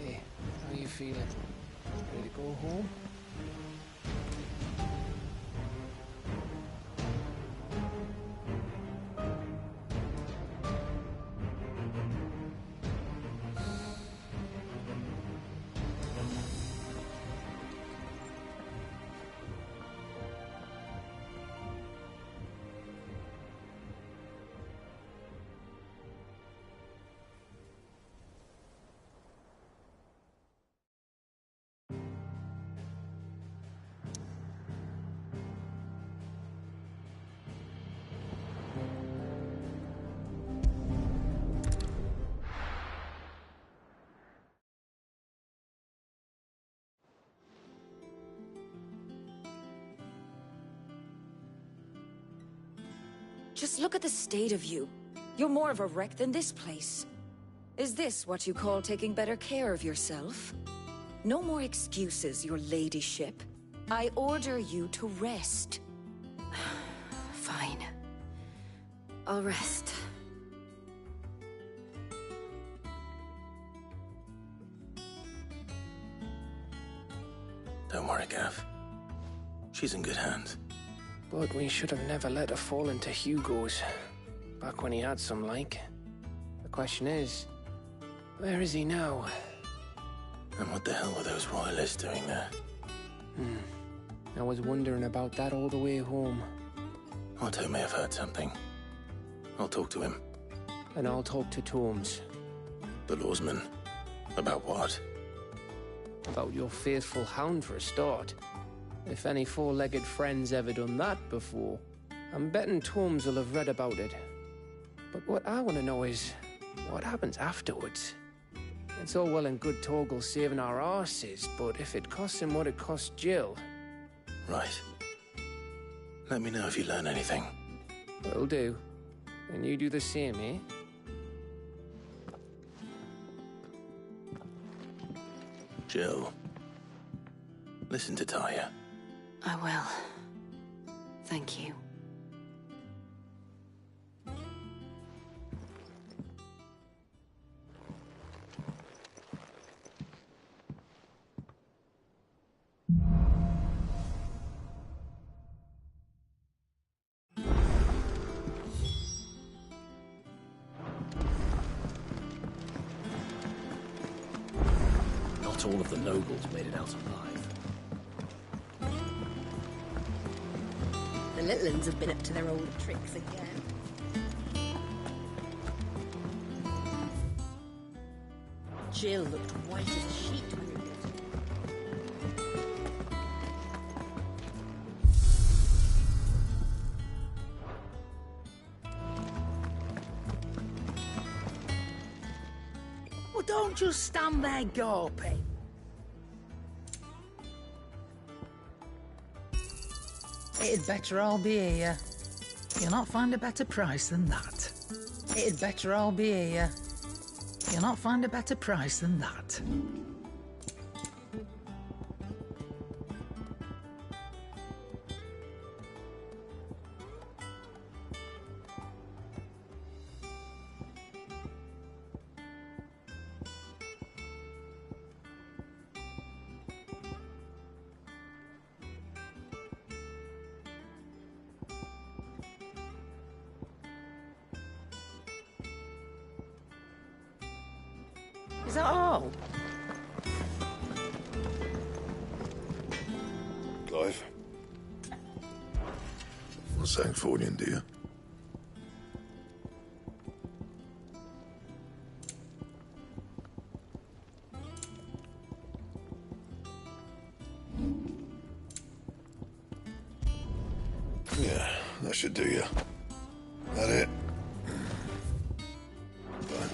Hey, how you feeling? Ready to go home? Just look at the state of you. You're more of a wreck than this place. Is this what you call taking better care of yourself? No more excuses, your ladyship. I order you to rest. Fine. I'll rest. Don't worry, Gav. She's in good hands. But we should have never let her fall into Hugo's. Back when he had some like. The question is, where is he now? And what the hell were those royalists doing there? I was wondering about that all the way home. Otto may have heard something. I'll talk to him. And I'll talk to Torms. The lawsman. About what? About your faithful hound for a start. If any four-legged friend's ever done that before, I'm betting Torms will have read about it. But what I want to know is, what happens afterwards? It's all well and good Torgal saving our arses, but if it costs him what it cost Jill... Right. Let me know if you learn anything. Will do. And you do the same, eh? Jill. Listen to Taya. I will. Thank you. Not all of the nobles made it out alive. The little uns have been up to their old tricks again. Jill looked white as a sheet when you did. Well, don't just stand there gawping. It'd better all be here. You'll not find a better price than that. It'd better all be here. You'll not find a better price than that. that all? Clive? What's Sancfordian, dear? Yeah, that should do you. That it? Fine.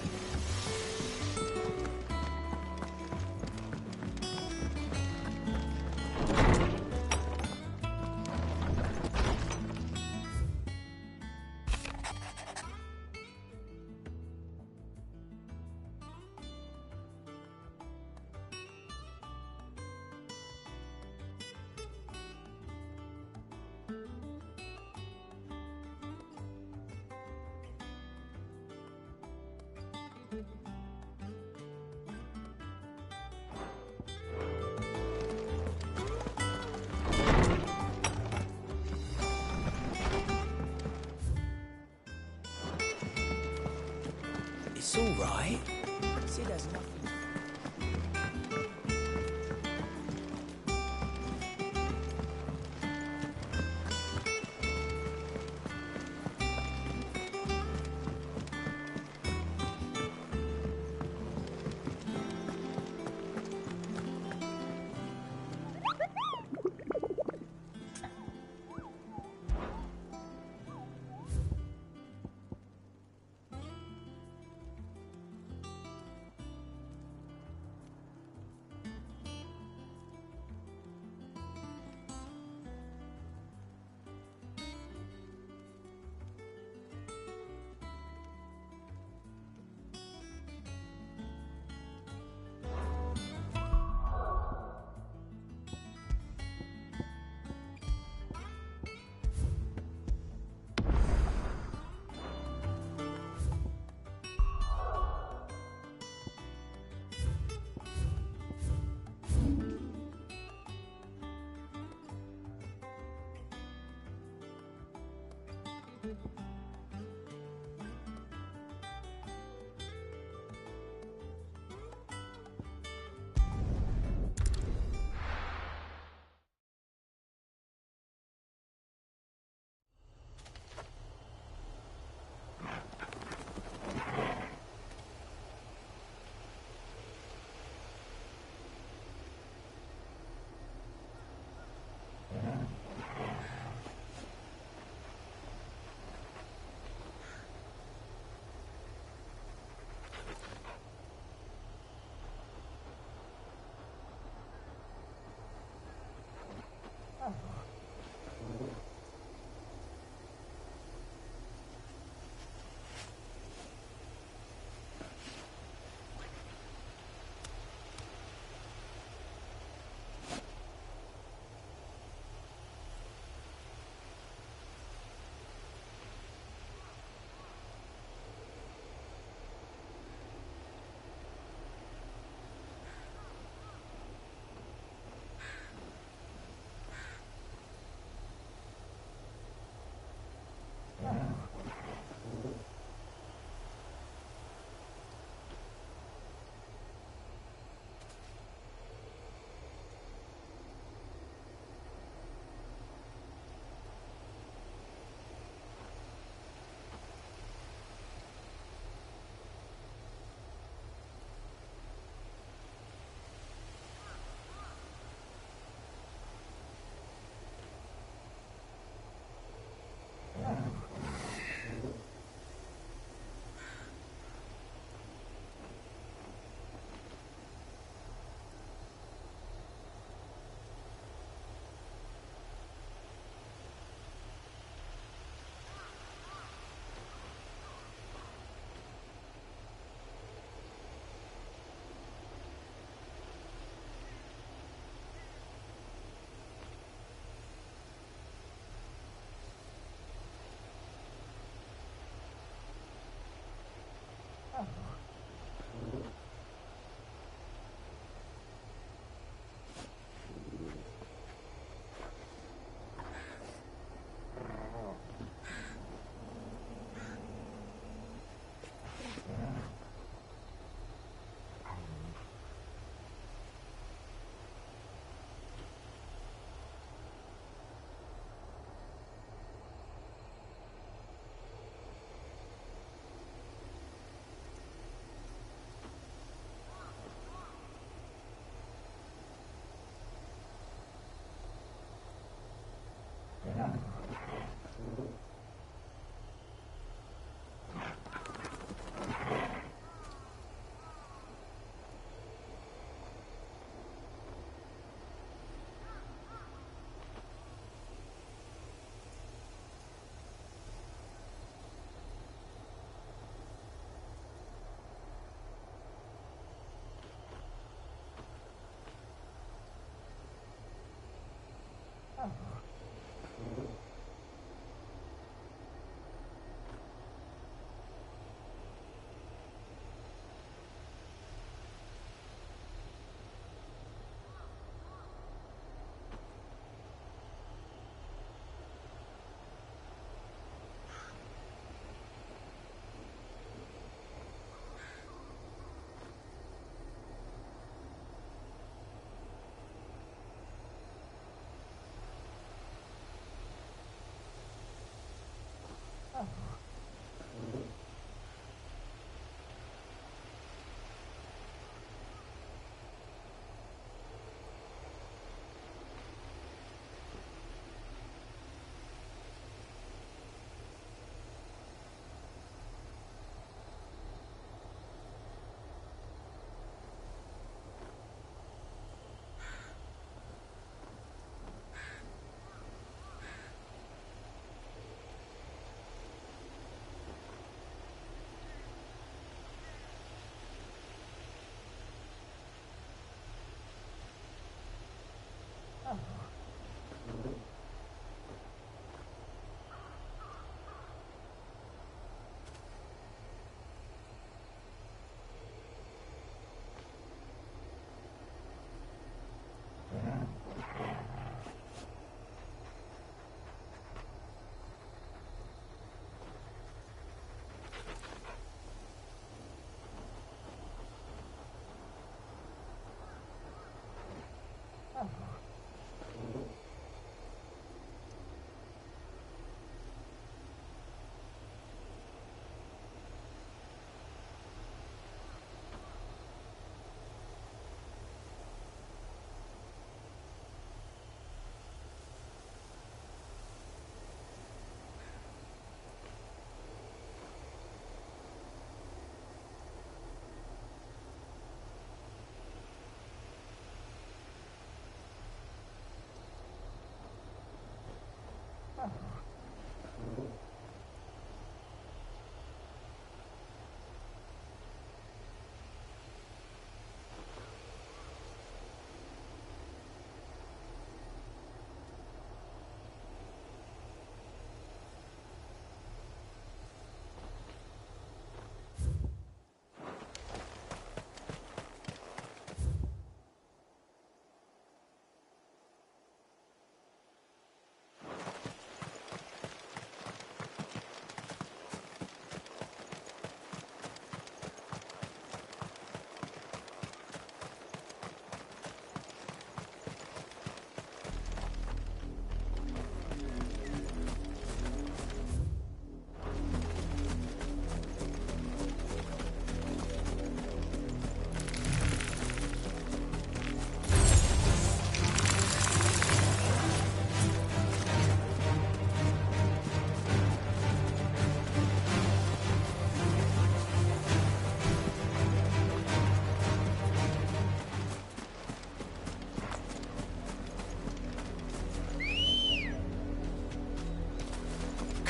It's all right. Sid has nothing.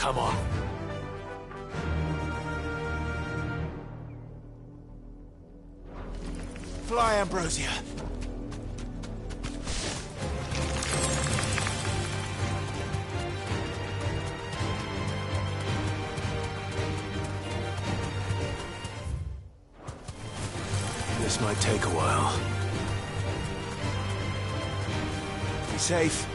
Come on. Fly, Ambrosia. This might take a while. Be safe.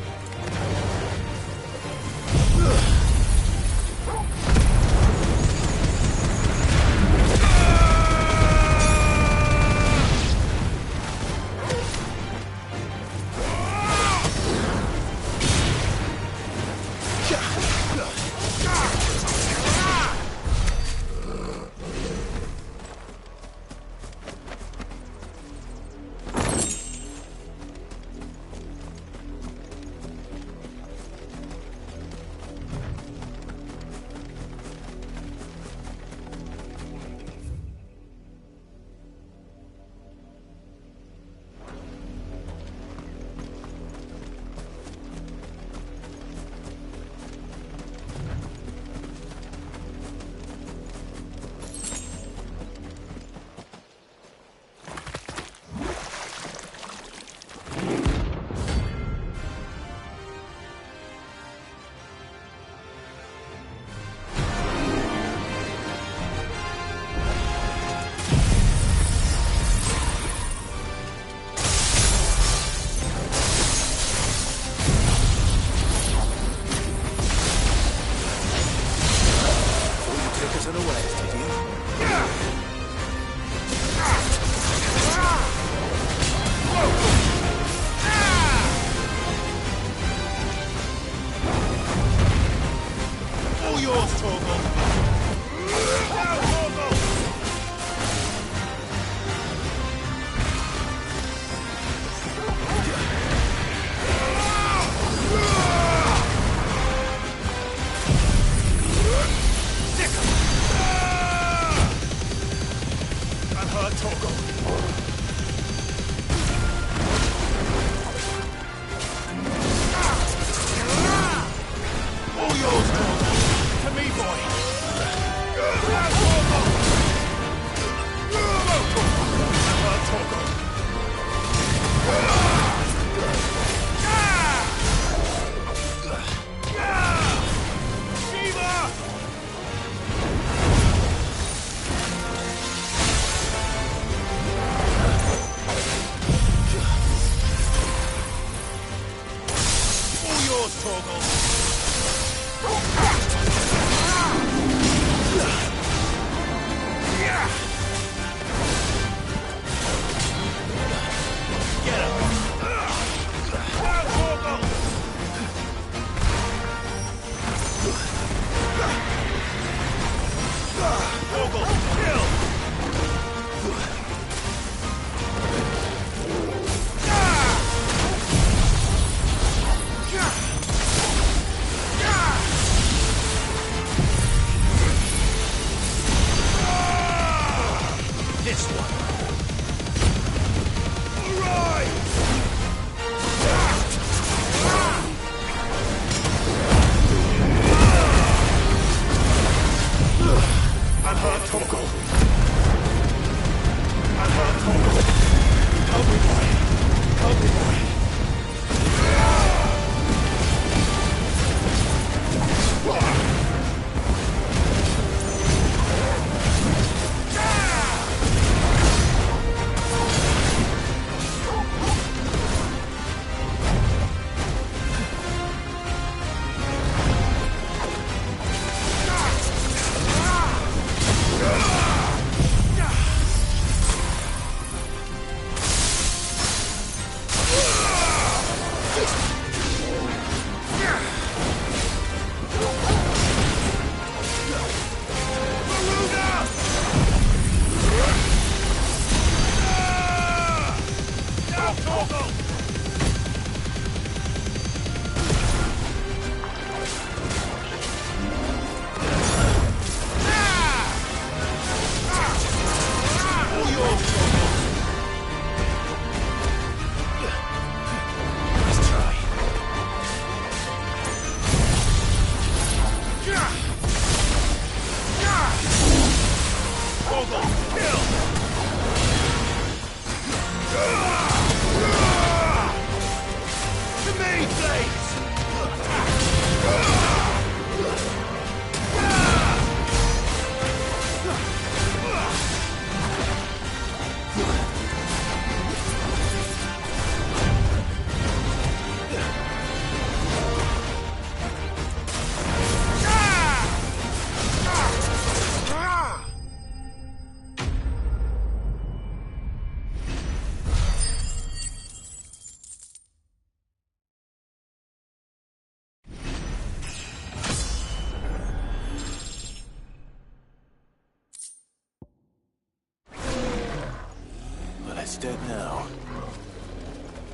It's dead now.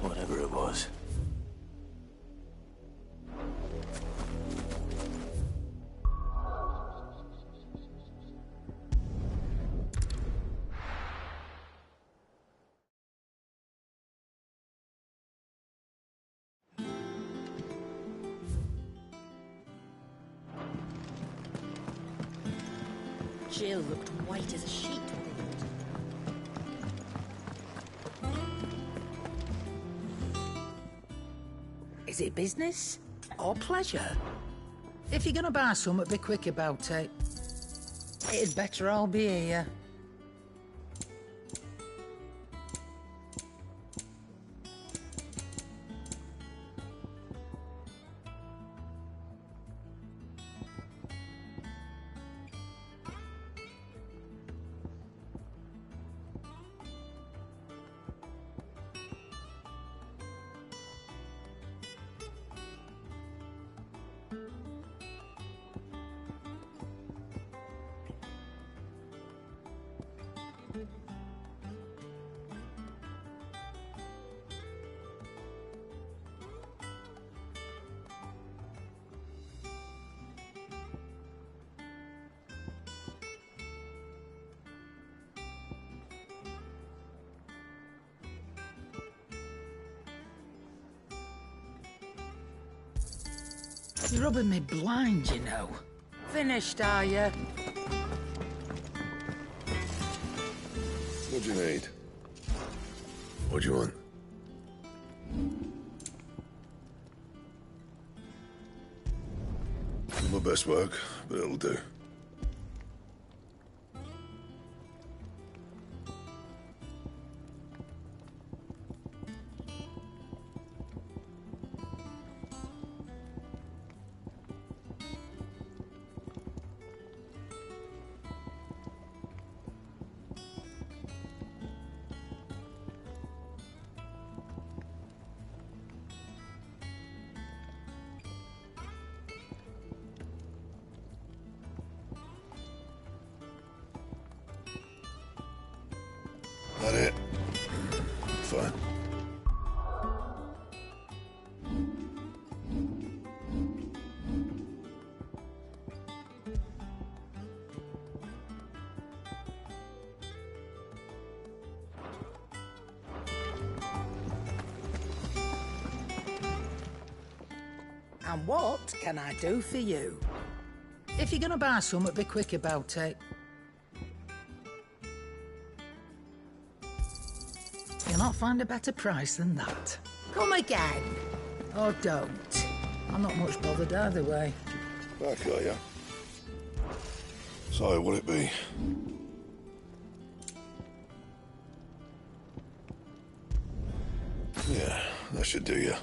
Whatever it was. Jill looked white as a sheet when they brought her back. Is it business or pleasure? If you're gonna buy something, be quick about it. It'd better all be here. You're rubbing me blind, you know. Finished, are you? What do you need? What do you want? Not my best work, but it'll do. That it? Fine. And what can I do for you? If you're gonna buy something, be quick about it. You'll not find a better price than that. Come again. Or don't. I'm not much bothered either way. Back, are ya? So, what'll it be? Yeah, that should do ya.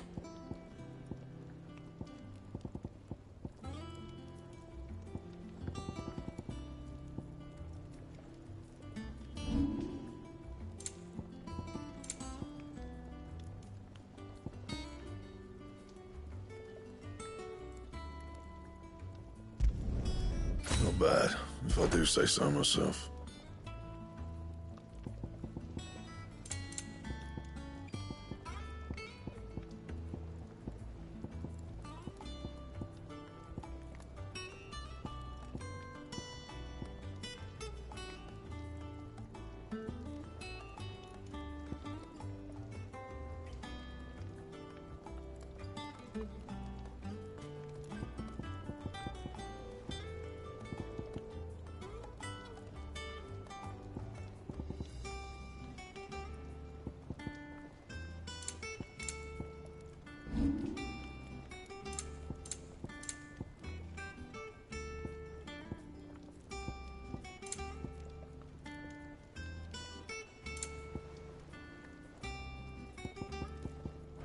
Not bad, if I do say so myself.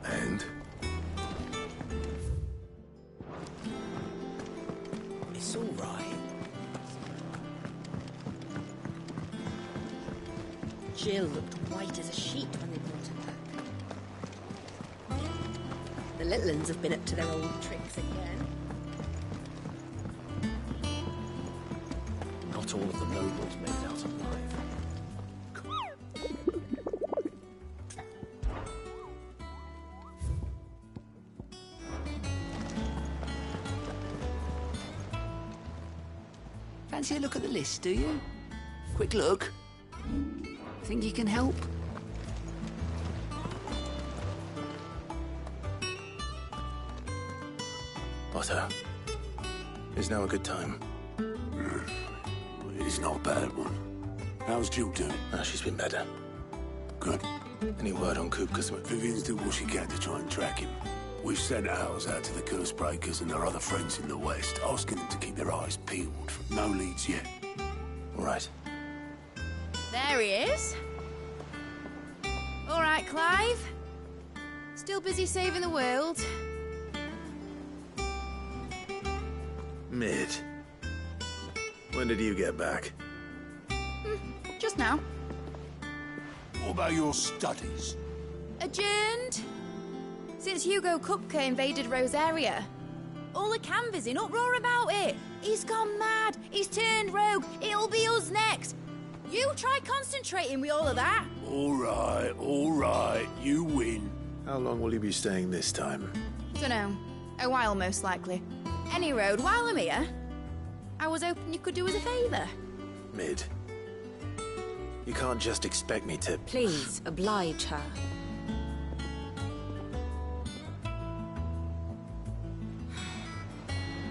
And? It's all right. Jill looked white as a sheet when they brought her back. The little uns have been up to their old tricks again. Not all of the nobles made it out alive. Fancy a look at the list, do you? Quick look. Think you can help? Otto, is now a good time? It's not a bad one. How's Jill doing? She's been better. Good. Any word on Kupka's... Vivian's did what she can to try and track him. We've sent ours out to the Cursebreakers and our other friends in the West, asking them to keep their eyes peeled. No leads yet. All right. There he is. All right, Clive. Still busy saving the world. Mid. When did you get back? Just now. What about your studies? Adjourned. Since Hugo Kupka invaded Rosaria. All the canvass in uproar about it. He's gone mad. He's turned rogue. It'll be us next. You try concentrating with all of that. All right. You win. How long will you be staying this time? Dunno. A while, most likely. Any road, while I'm here, I was hoping you could do us a favour. Mid. You can't just expect me to... Please, oblige her.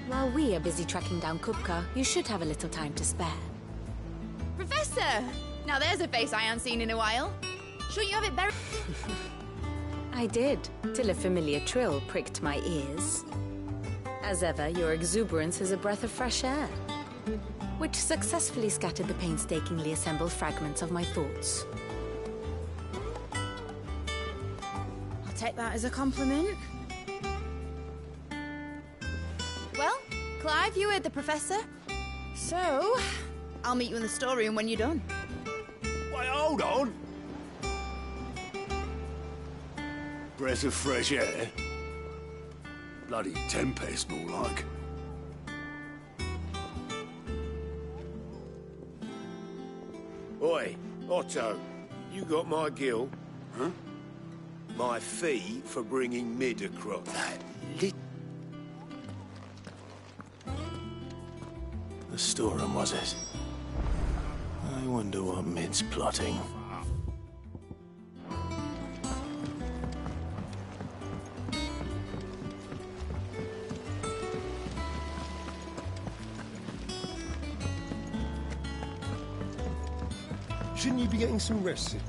While we are busy tracking down Kupka, you should have a little time to spare. Professor! Now there's a face I haven't seen in a while. Shouldn't you have it buried? I did, till a familiar trill pricked my ears. As ever, your exuberance is a breath of fresh air, which successfully scattered the painstakingly assembled fragments of my thoughts. I'll take that as a compliment. Well, Clive, you heard the Professor. So, I'll meet you in the storeroom when you're done. Wait, hold on. Breath of fresh air. Bloody tempest, more like. Oi, Otto, you got my gill? Huh? My fee for bringing Mid across. The storeroom, was it? I wonder what Mid's plotting. Shouldn't you be getting some rest, Sid?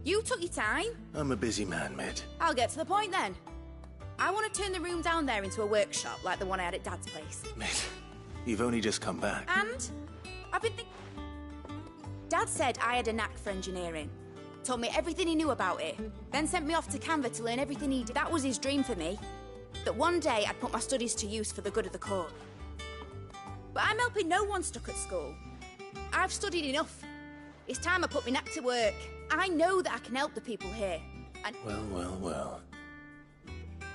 You took your time. I'm a busy man, Mid. I'll get to the point then. I want to turn the room down there into a workshop like the one I had at Dad's place. Mid, you've only just come back. And I've been thinking... Dad said I had a knack for engineering. Told me everything he knew about it. Then sent me off to Canva to learn everything he did. That was his dream for me. That one day I'd put my studies to use for the good of the cause. But I'm helping no one stuck at school. I've studied enough. It's time I put my knack to work. I know that I can help the people here. And... Well.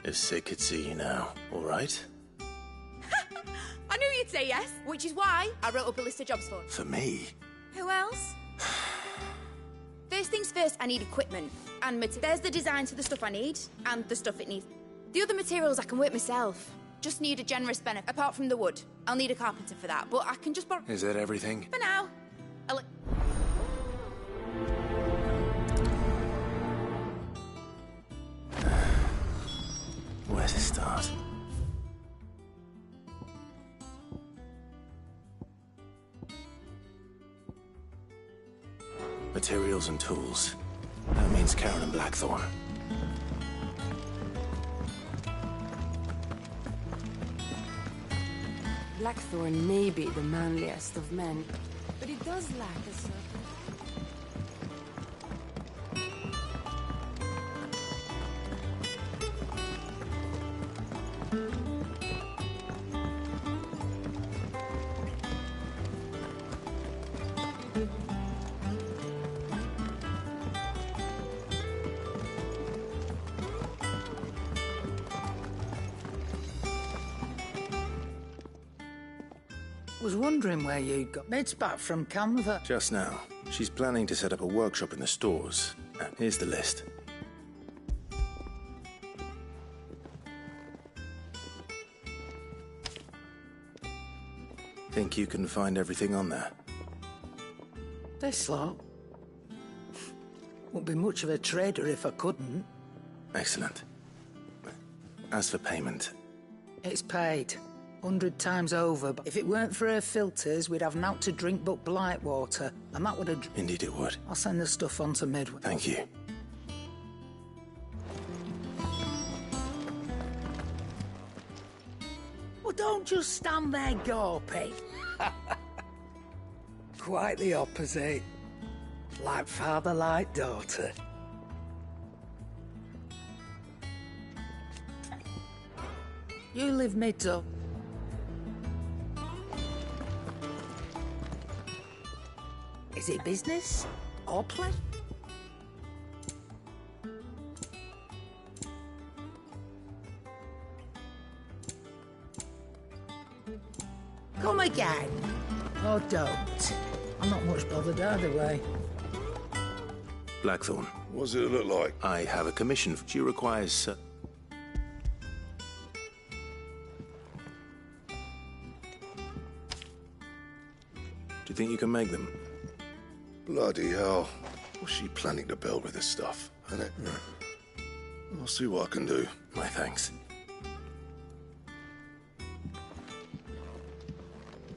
If Sid could see you now, all right? I knew you'd say yes, which is why I wrote up a list of jobs for you. For me? Who else? First things first, I need equipment. And there's the designs for the stuff I need, and the stuff it needs. The other materials I can work myself. Just need a generous benefit. Apart from the wood. I'll need a carpenter for that, but I can just borrow... Is that everything? For now. Where to start? Materials and tools. That means Karen and Blackthorn. Blackthorn may be the manliest of men, but he does lack a certain... Was wondering where you got Mid's back from Canva. Just now. She's planning to set up a workshop in the stores. Here's the list. Think you can find everything on there? This lot? Wouldn't be much of a trader if I couldn't. Excellent. As for payment... It's paid. 100 times over, but if it weren't for her filters, we'd have naught to drink but blight water, and that would have... Indeed it would. I'll send the stuff on to Midway. Thank you. Well, don't just stand there gawping. Quite the opposite. Like father, like daughter. You live mid-up. Is it business or play? Come again. Or don't. I'm not much bothered either way. Blackthorn. What does it look like? I have a commission. She requires... Do you think you can make them? Bloody hell. What's she planning to build with this stuff, isn't it? I'll see what I can do. My thanks.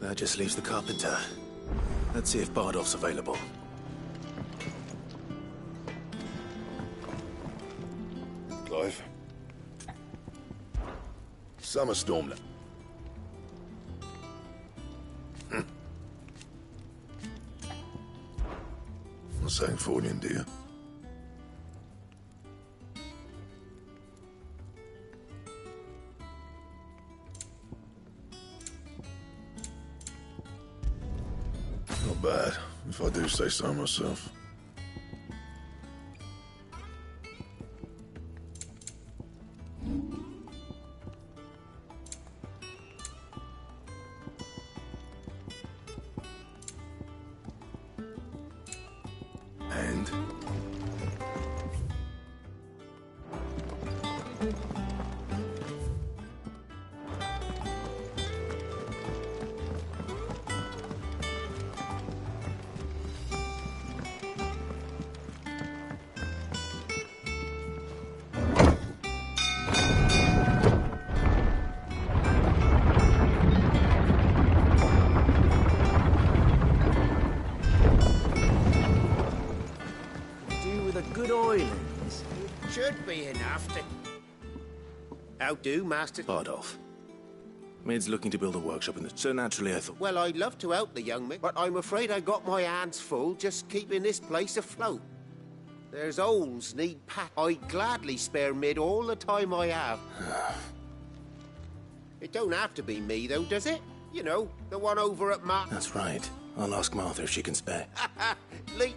That just leaves the carpenter. Let's see if Bardolph's available. Clive. Summer storm. Not saying Fornian, do you? Not bad, if I do say so myself. And? Good oilings. Should be enough to... How do, Master? Bardolph. Mid's looking to build a workshop in the... So naturally I thought... Well, I'd love to help the young man, but I'm afraid I got my hands full just keeping this place afloat. There's holes need pat. I'd gladly spare Mid all the time I have. It don't have to be me, though, does it? You know, the one over at That's right. I'll ask Martha if she can spare. Lee...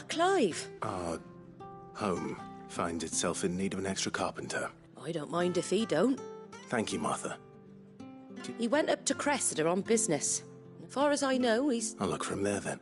Clive. Our home finds itself in need of an extra carpenter. I don't mind if he don't. Thank you, Martha. He went up to Cressida on business. As far as I know, he's... I'll look for him there, then.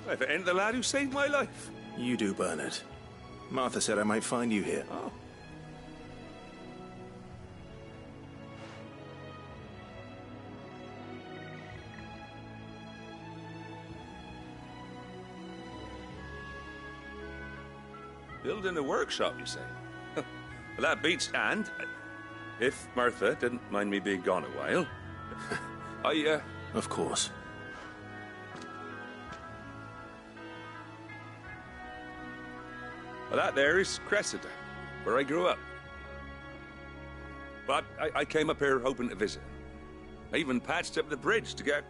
If it ain't the lad who saved my life. You do, Bernard. Martha said I might find you here. Oh. Building a workshop, you say? Well, that beats and... If Martha didn't mind me being gone a while... Of course. Well, that there is Cressida, where I grew up. But I came up here hoping to visit. I even patched up the bridge to get...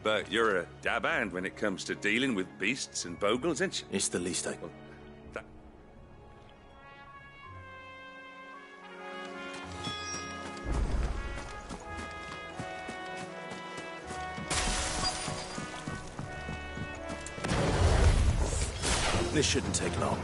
But you're a dab hand when it comes to dealing with beasts and bogles, ain't you? It's the least I can. This shouldn't take long.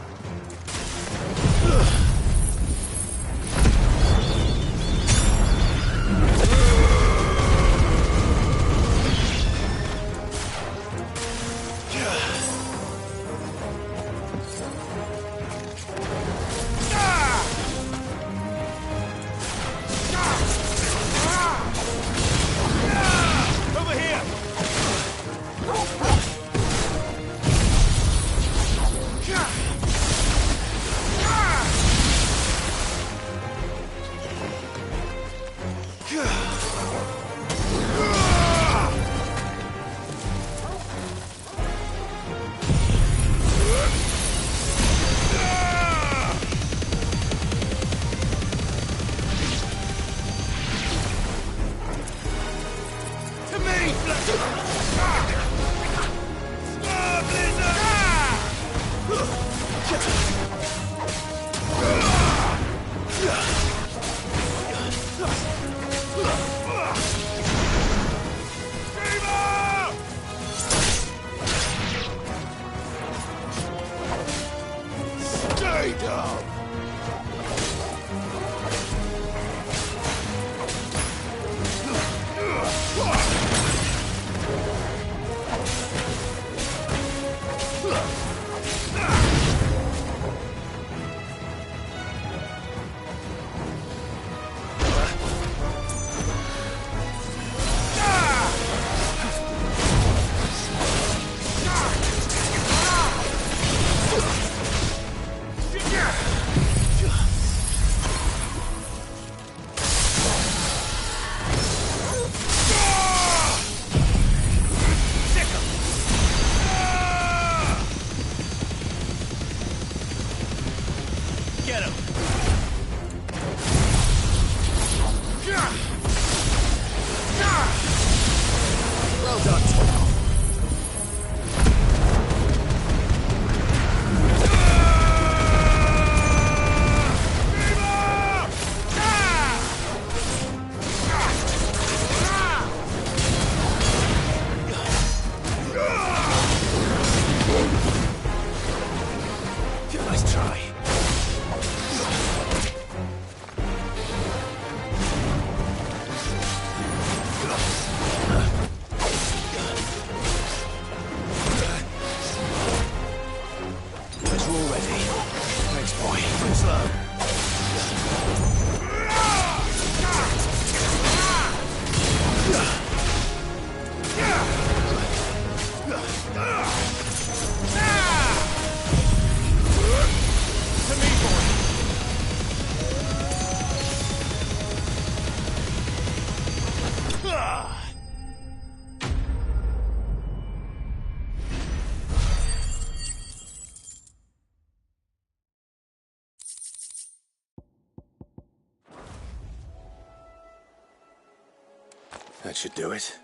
That should do it.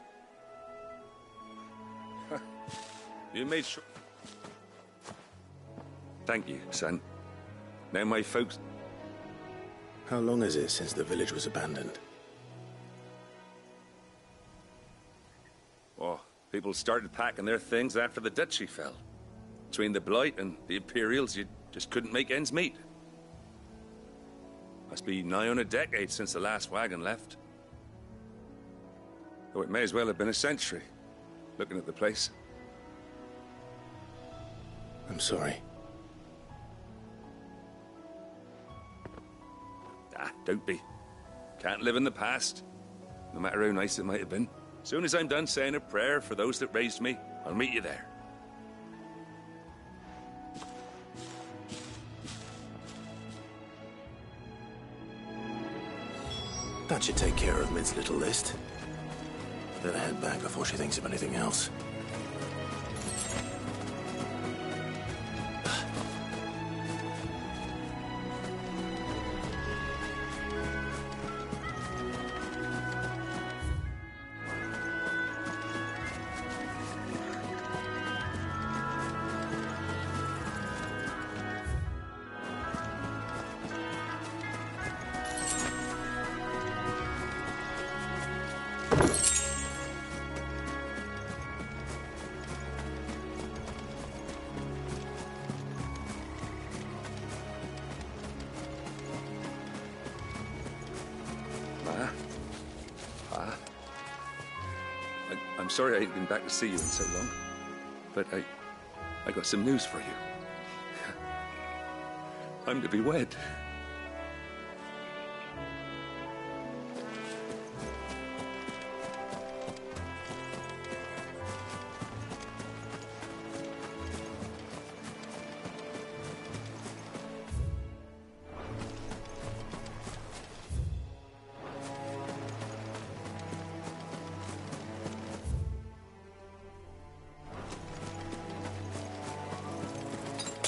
You made sure... Thank you, son. Now my folks... How long is it since the village was abandoned? Oh, people started packing their things after the duchy fell. Between the Blight and the Imperials, you just couldn't make ends meet. Must be nigh on a decade since the last wagon left. Though it may as well have been a century, looking at the place. sorry. Don't be. Can't live in the past, no matter how nice it might have been. Soon as I'm done saying a prayer for those that raised me, I'll meet you there. That should take care of Mid's little list. Better head back before she thinks of anything else. I'm sorry I ain't been back to see you in so long, but I got some news for you. I'm to be wed.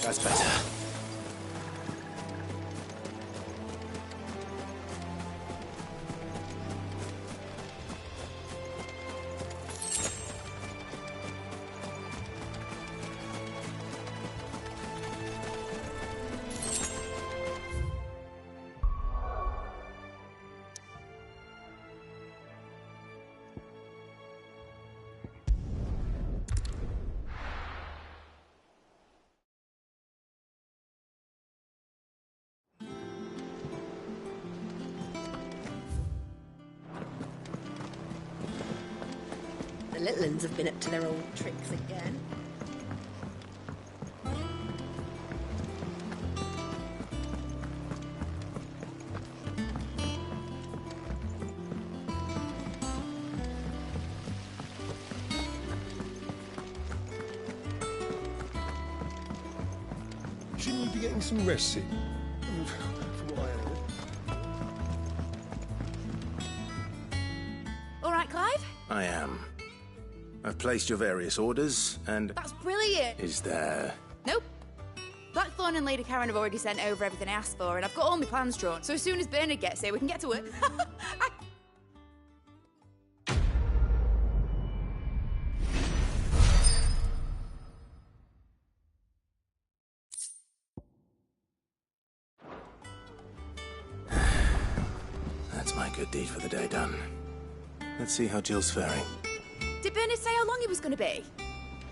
That's better. The little uns have been up to their old tricks again. Shouldn't you be getting some rest, Sid? From what I heard. All right, Clive? I am. I've placed your various orders, and... That's brilliant. Is there... Nope. Blackthorn and Lady Karen have already sent over everything I asked for, and I've got all my plans drawn. So as soon as Bernard gets here, we can get to work. That's my good deed for the day done. Let's see how Jill's faring. Did Bernard say how long he was going to be?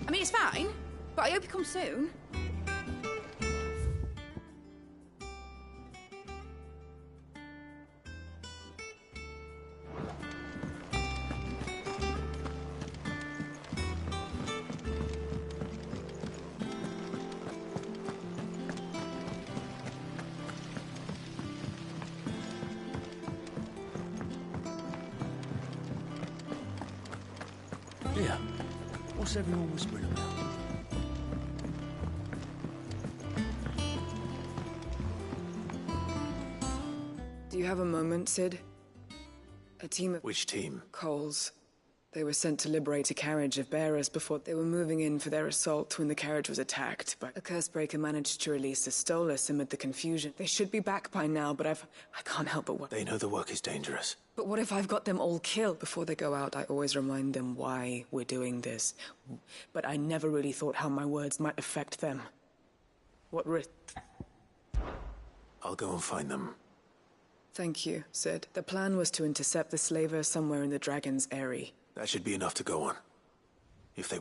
I mean, it's fine, but I hope he comes soon. Yeah. What's everyone whispering about? Do you have a moment, Sid? A team of... Which team? Coles. They were sent to liberate a carriage of bearers before they were moving in for their assault when the carriage was attacked, but a Cursebreaker managed to release a Stolas amid the confusion. They should be back by now, but I can't help but... They know the work is dangerous. But what if I've got them all killed? Before they go out, I always remind them why we're doing this. But I never really thought how my words might affect them. What risk? I'll go and find them. Thank you, Sid. The plan was to intercept the slaver somewhere in the Dragon's Eyrie. That should be enough to go on. If they...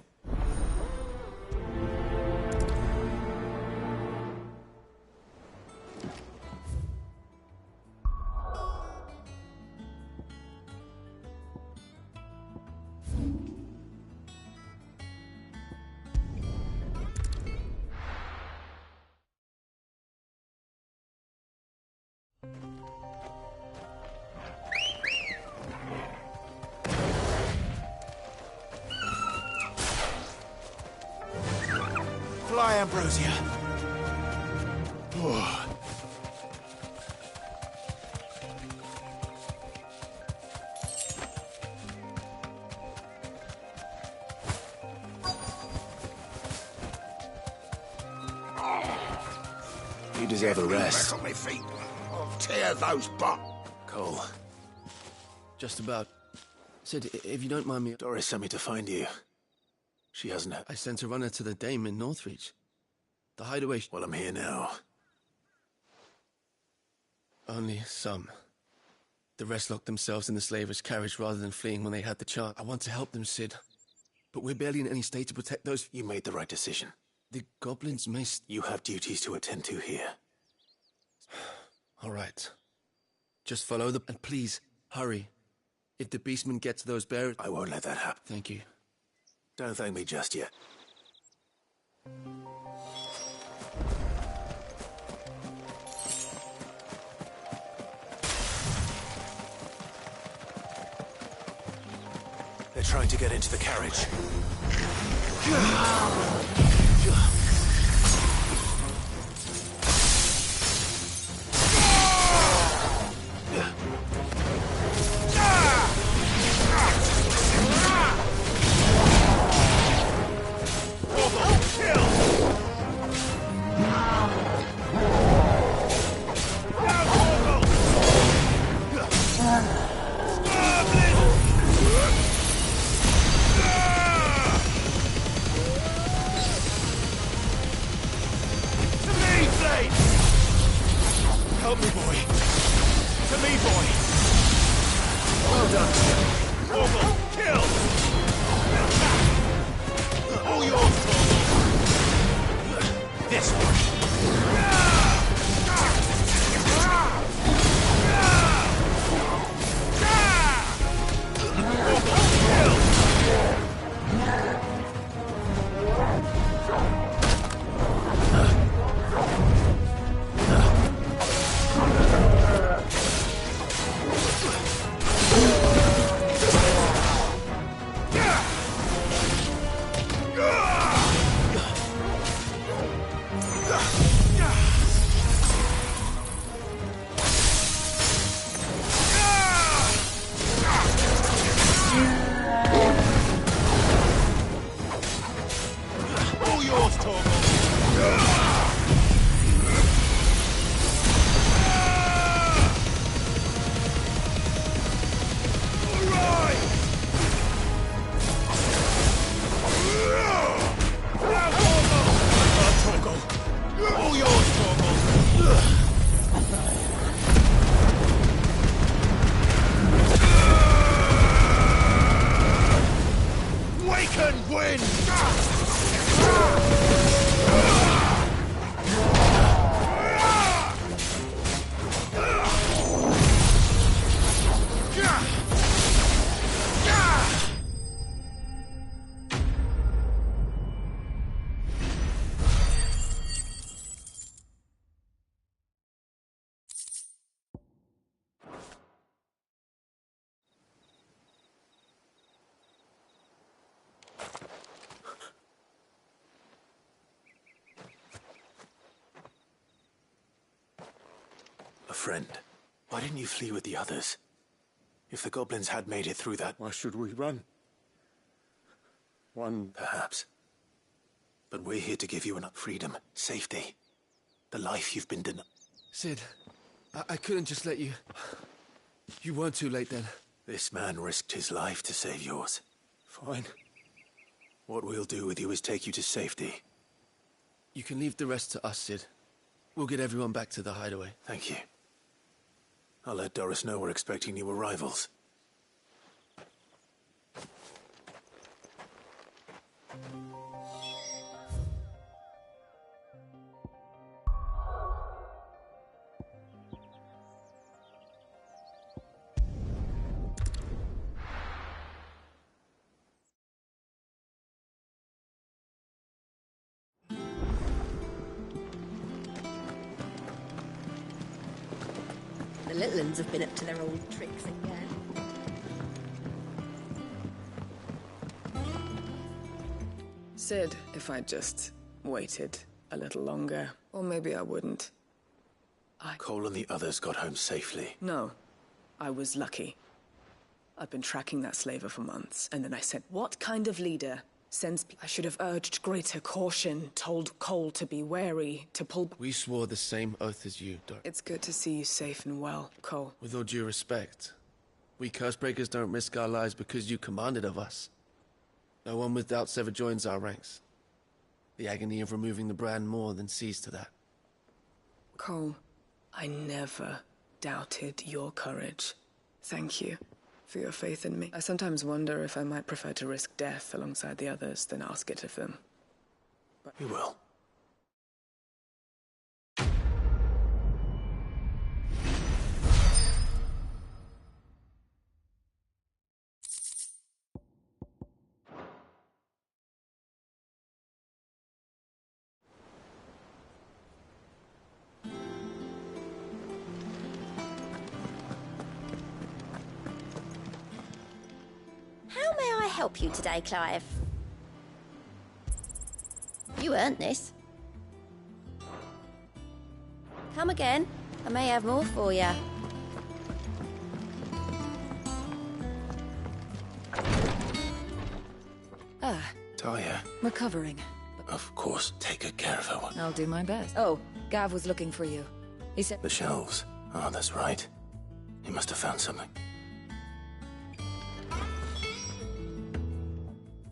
Fly, Ambrosia. Oh. You deserve a rest. On my feet. I'll tear those butt. Cole. Just about. Sid, if you don't mind me... Doris sent me to find you. She hasn't... I sent a runner to the Dame in Northreach. The hideaway... Well, I'm here now. Only some. The rest locked themselves in the slaver's carriage rather than fleeing when they had the chance. I want to help them, Sid. But we're barely in any state to protect those... You made the right decision. The goblins may... You have duties to attend to here. All right. Just follow the... And please, hurry. If the beastmen get to those bears... I won't let that happen. Thank you. Don't thank me just yet. They're trying to get into the carriage. Help me, boy. To me, boy. Well done. Torgal, kill! All yours, Torgal. This one. A friend. Why didn't you flee with the others? If the goblins had made it through that... Why should we run? One... Perhaps. But we're here to give you enough freedom, safety. The life you've been denied. Sid, I couldn't just let you... You weren't too late then. This man risked his life to save yours. Fine. What we'll do with you is take you to safety. You can leave the rest to us, Sid. We'll get everyone back to the hideaway. Thank you. I'll let Doris know we're expecting new arrivals. The little uns have been up to their old tricks again. Sid, if I'd just waited a little longer, or maybe I wouldn't. Cole and the others got home safely. No, I was lucky. I've been tracking that slaver for months, and then I said, what kind of leader sends... I should have urged greater caution, told Cole to be wary, to pull... We swore the same oath as you, Doc. It's good to see you safe and well, Cole. With all due respect, we Cursebreakers don't risk our lives because you commanded of us. No one with doubts ever joins our ranks. The agony of removing the brand more than sees to that. Cole, I never doubted your courage. Thank you for your faith in me. I sometimes wonder if I might prefer to risk death alongside the others than ask it of them. But you will. How may I help you today, Clive? You earned this. Come again. I may have more for you. Talia. Recovering. Of course, take good care of her. I'll do my best. Oh, Gav was looking for you. He said... The shelves. Oh, that's right. He must have found something.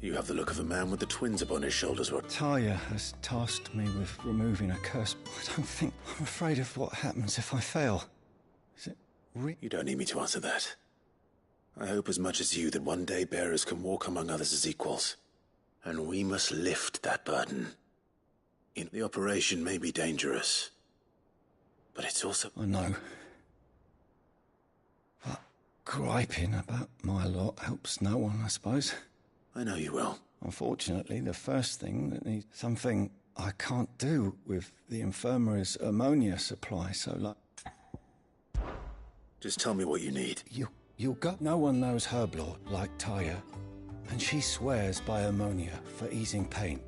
You have the look of a man with the twins upon his shoulders, Rod. Talia has tasked me with removing a curse. I'm afraid of what happens if I fail. Is it You don't need me to answer that. I hope as much as you that one day bearers can walk among others as equals. And we must lift that burden. The operation may be dangerous, but it's also... I know. But griping about my lot helps no one, I suppose. I know you will. Unfortunately, the first thing that needs something I can't do with the infirmary's ammonia supply, so like... Just tell me what you need. You'll go. No one knows Herblore like Talia, and she swears by ammonia for easing pain.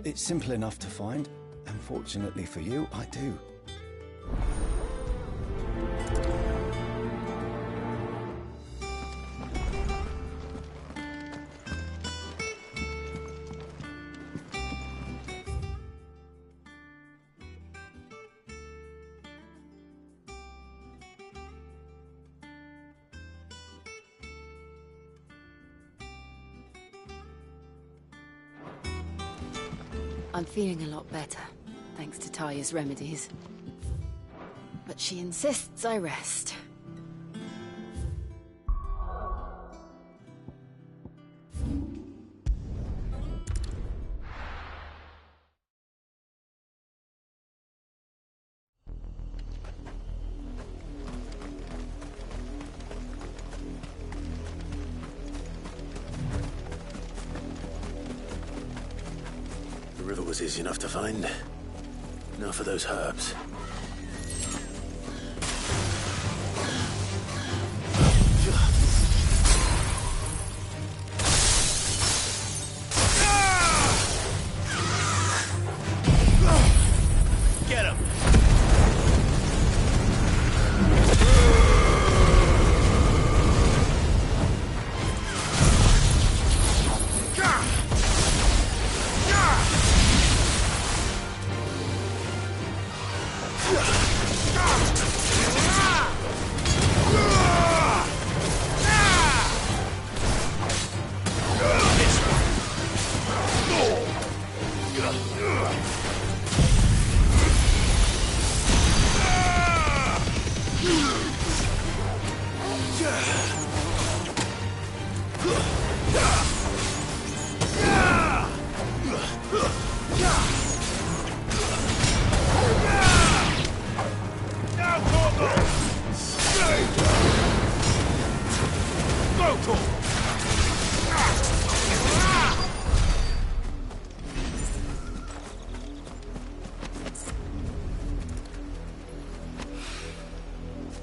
It's simple enough to find, and fortunately for you, I do. I'm feeling a lot better, thanks to Talia's remedies. But she insists I rest. The river was easy enough to find. Now for those herbs. Get him!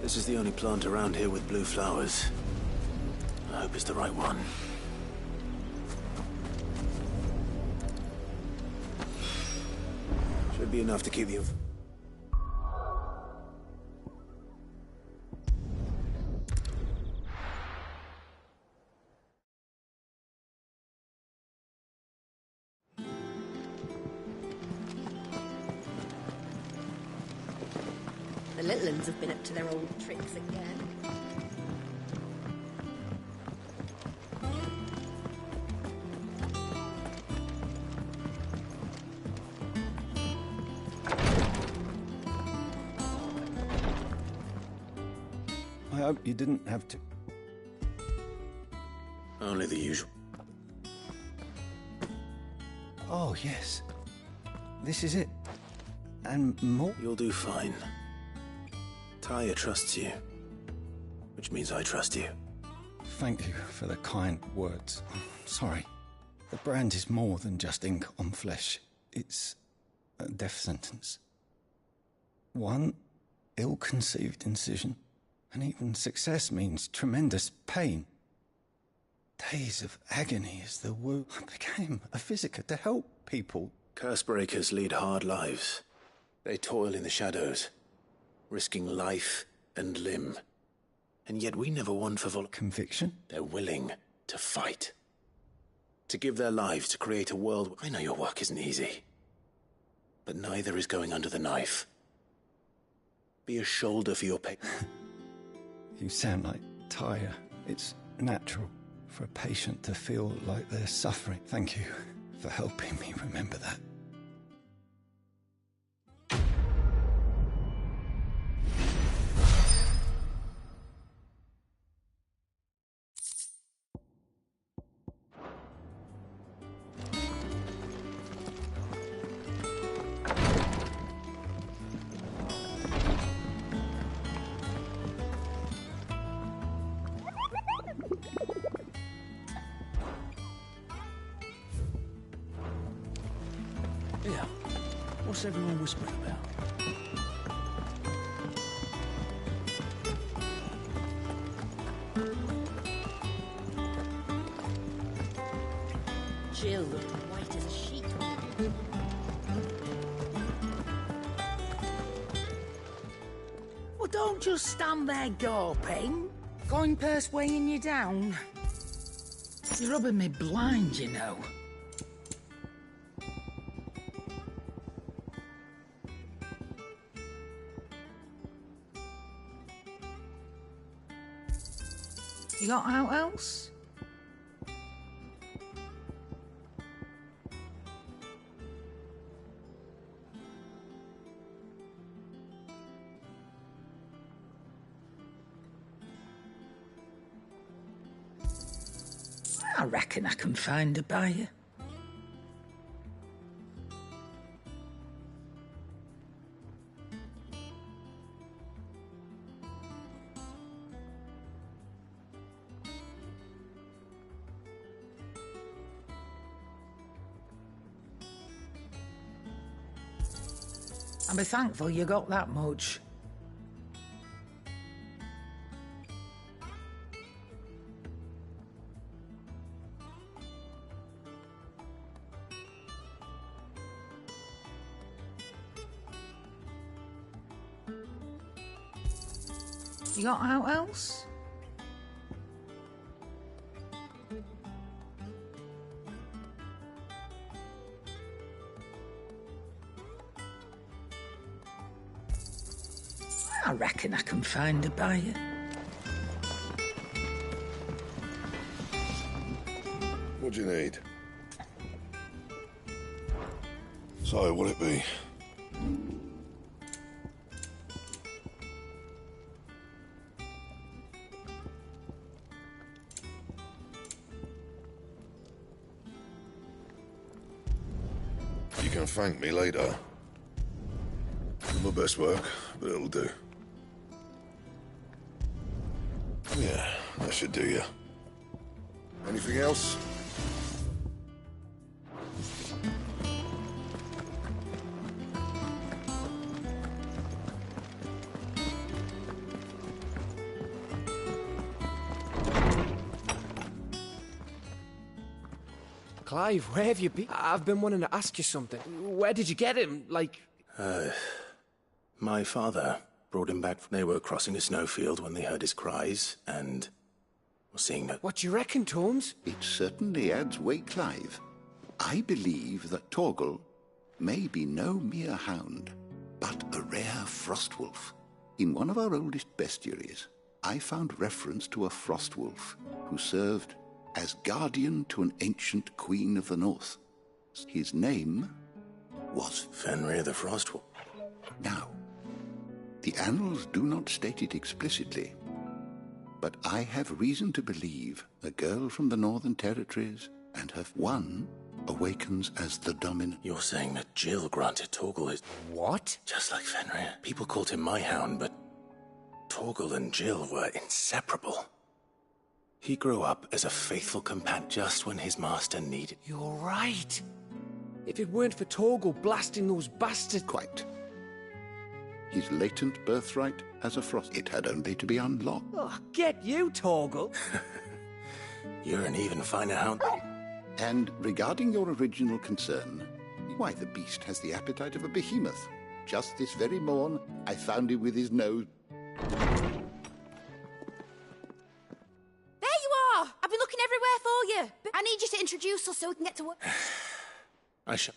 This is the only plant around here with blue flowers. I hope it's the right one. Should be enough to keep you... The little uns have been up to their old tricks again. I hope you didn't have to. Only the usual. Oh, yes. This is it. And more? You'll do fine. Tyr trusts you. Which means I trust you. Thank you for the kind words. I'm sorry. The brand is more than just ink on flesh. It's a death sentence. One ill-conceived incision, and even success means tremendous pain. Days of agony as the wound. I became a physiker to help people. Cursebreakers lead hard lives. They toil in the shadows, risking life and limb. And yet we never won for conviction. They're willing to fight. To give their lives to create a world. I know your work isn't easy. But neither is going under the knife. Be a shoulder for your pain. You sound like Tyr. It's natural for a patient to feel like they're suffering. Thank you for helping me remember that. Yeah. What's everyone whispering about? Jill looked white as a sheet. Well, don't just stand there gawping. Coin purse weighing you down. You're rubbing me blind, you know. You got out else? I reckon I can find a buyer. I'll be thankful you got that much. You got out else? I reckon I can find a buyer. What do you need? So, what'll it be? You can thank me later. Not my best work, but it'll do. Yeah, that should do you. Anything else? Clive, where have you been? I've been wanting to ask you something. Where did you get him? Like... My father brought him back. They were crossing a snowfield when they heard his cries, and were seeing that... What do you reckon, Torms? It certainly adds weight, Clive. I believe that Torgal may be no mere hound, but a rare frostwolf. In one of our oldest bestiaries, I found reference to a frostwolf who served as guardian to an ancient queen of the north. His name was Fenrir the Frostwolf. Now, the annals do not state it explicitly, but I have reason to believe a girl from the Northern Territories and her one awakens as the dominant. You're saying that Jill granted Torgal his... What? Just like Fenrir. People called him my hound, but Torgal and Jill were inseparable. He grew up as a faithful companion just when his master needed... You're right. If it weren't for Torgal blasting those bastards... Quite. His latent birthright as a frost. It had only to be unlocked. Oh, get you, Torgal. You're an even finer hound. And regarding your original concern, why, the beast has the appetite of a behemoth. Just this very morn, I found him with his nose... There you are! I've been looking everywhere for you. But I need you to introduce us so we can get to work. I shall...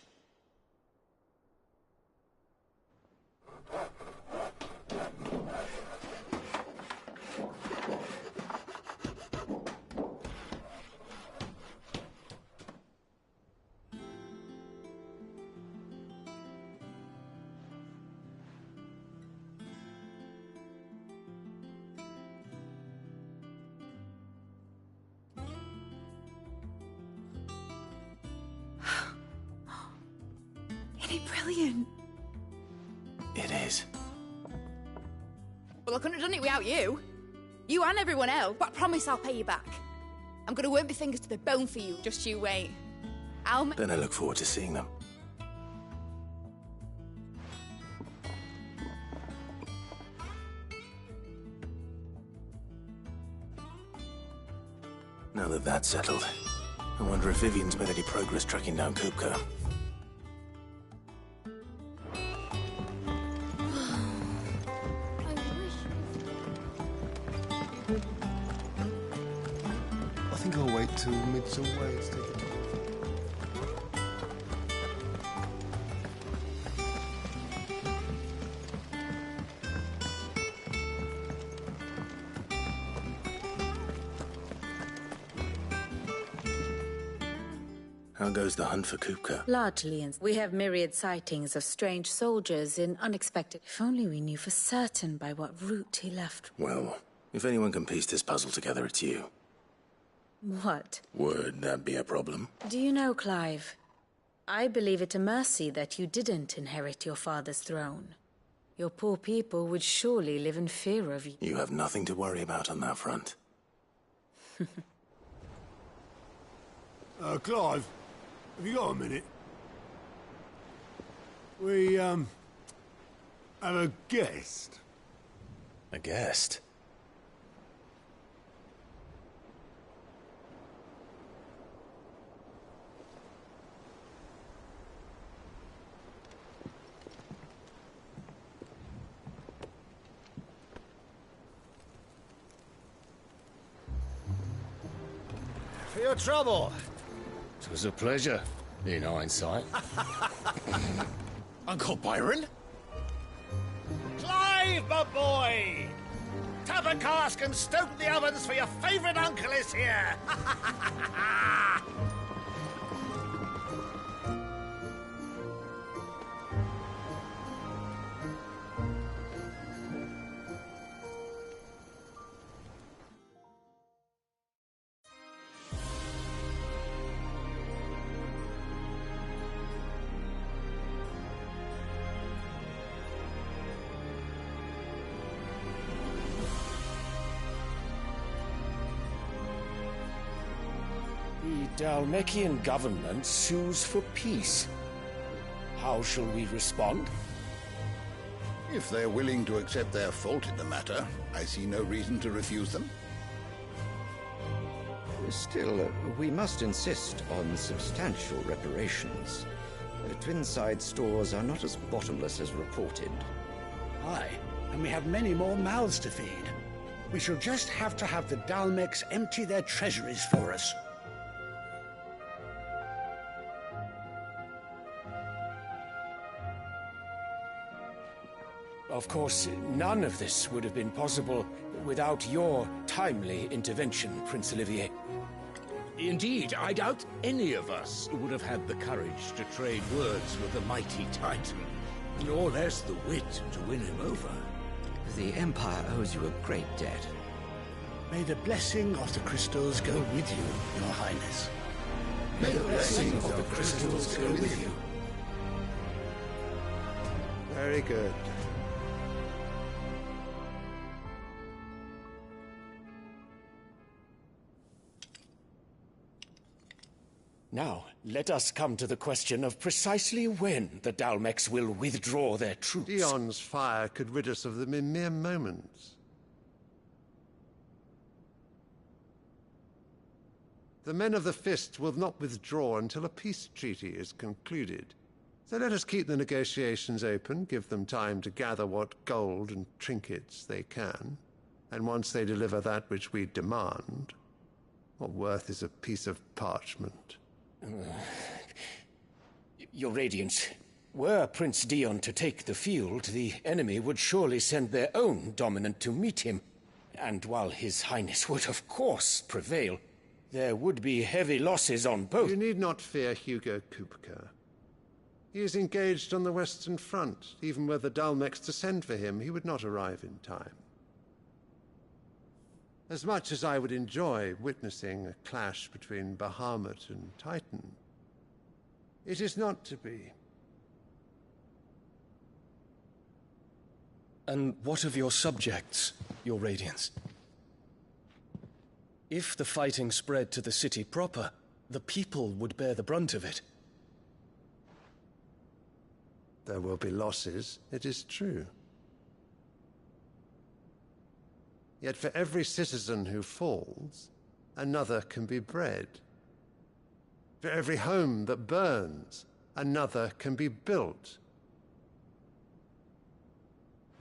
Brilliant. It is. Well, I couldn't have done it without you. You and everyone else. But I promise I'll pay you back. I'm gonna work my fingers to the bone for you. Just you wait. Then I look forward to seeing them. Now that that's settled, I wonder if Vivian's made any progress tracking down Kupka. I think I'll wait till mid's away to take a tour. How goes the hunt for Kupka? Largely, we have myriad sightings of strange soldiers in unexpected... If only we knew for certain by what route he left. Well, if anyone can piece this puzzle together, it's you. What? Would that be a problem? Do you know, Clive? I believe it a mercy that you didn't inherit your father's throne. Your poor people would surely live in fear of you. You have nothing to worry about on that front. Clive, have you got a minute? We, have a guest. A guest? For your trouble. It was a pleasure, in hindsight. Uncle Byron? Clive, my boy! Tap a cask and stoke the ovens for your favourite uncle is here! The Dhalmekian government sues for peace. How shall we respond? If they're willing to accept their fault in the matter, I see no reason to refuse them. Still, we must insist on substantial reparations. Twinside stores are not as bottomless as reported. Aye, and we have many more mouths to feed. We shall just have to have the Dalmex empty their treasuries for us. Of course, none of this would have been possible without your timely intervention, Prince Olivier. Indeed, I doubt any of us would have had the courage to trade words with the mighty Titan, nor less the wit to win him over. The Empire owes you a great debt. May the blessing of the crystals go with you, Your Highness. May the blessing of the crystals go with you. Very good. Now, let us come to the question of precisely when the Dalmex will withdraw their troops. Dion's fire could rid us of them in mere moments. The men of the Fist will not withdraw until a peace treaty is concluded. So let us keep the negotiations open, give them time to gather what gold and trinkets they can, and once they deliver that which we demand, what worth is a piece of parchment? Your Radiance, were Prince Dion to take the field, the enemy would surely send their own dominant to meet him. And while His Highness would of course prevail, there would be heavy losses on both. You need not fear Hugo Kupka. He is engaged on the Western Front. Even were the Dalmex to send for him, he would not arrive in time. As much as I would enjoy witnessing a clash between Bahamut and Titan, it is not to be. And what of your subjects, Your Radiance? If the fighting spread to the city proper, the people would bear the brunt of it. There will be losses, it is true. Yet for every citizen who falls, another can be bred. For every home that burns, another can be built.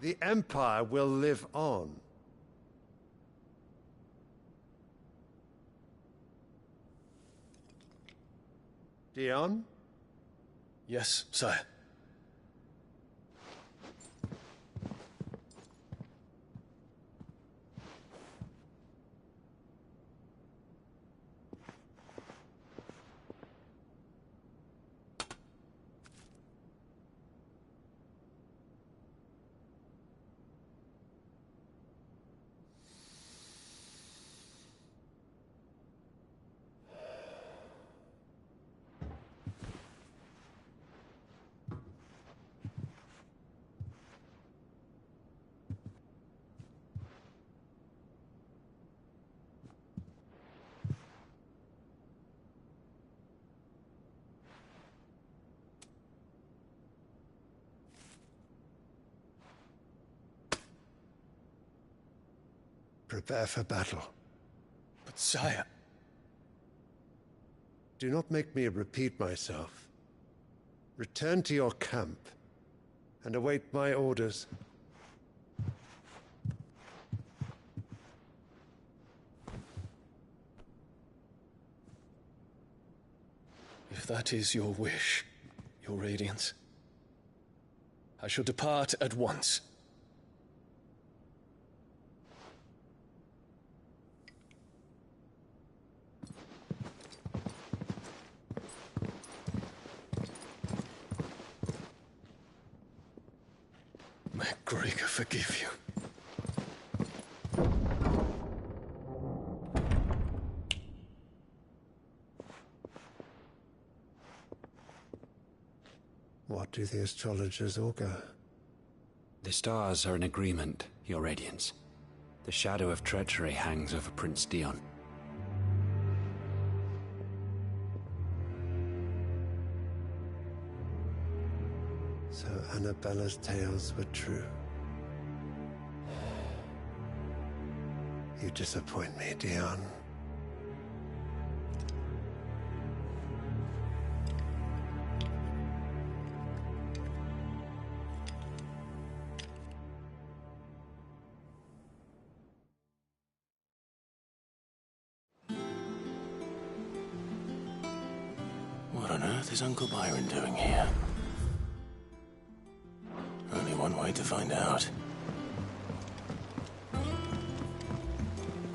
The Empire will live on. Dion? Yes, sire. Prepare for battle. But sire... Do not make me repeat myself. Return to your camp and await my orders. If that is your wish, Your Radiance, I shall depart at once. May Gregor forgive you. What do the astrologers augur? The stars are in agreement, Your Radiance. The shadow of treachery hangs over Prince Dion. So Annabella's tales were true. You disappoint me, Dion. on earth is Uncle Byron doing here? Only one way to find out.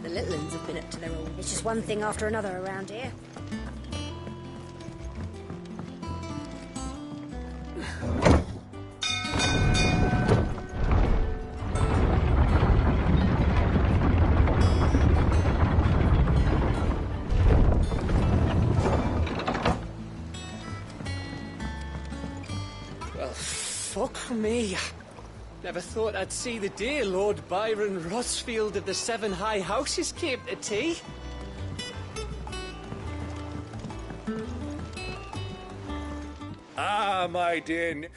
The Litlins have been up to their own. It's just one thing after another around here. Well, fuck me. Never thought I'd see the day Lord Byron Rosfield of the Seven High Houses came to tea. Ah, my dear...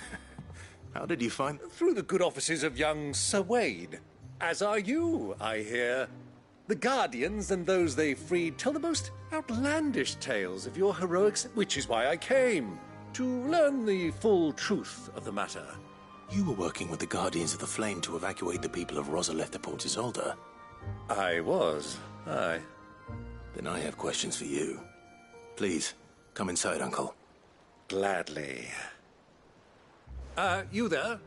How did you find... Through the good offices of young Sir Wade. As are you, I hear. The Guardians and those they freed tell the most outlandish tales of your heroics, which is why I came. To learn the full truth of the matter. You were working with the Guardians of the Flame to evacuate the people of Rosalith to Port Isolde. I was, aye. Then I have questions for you. Please, come inside, Uncle. Gladly. You there?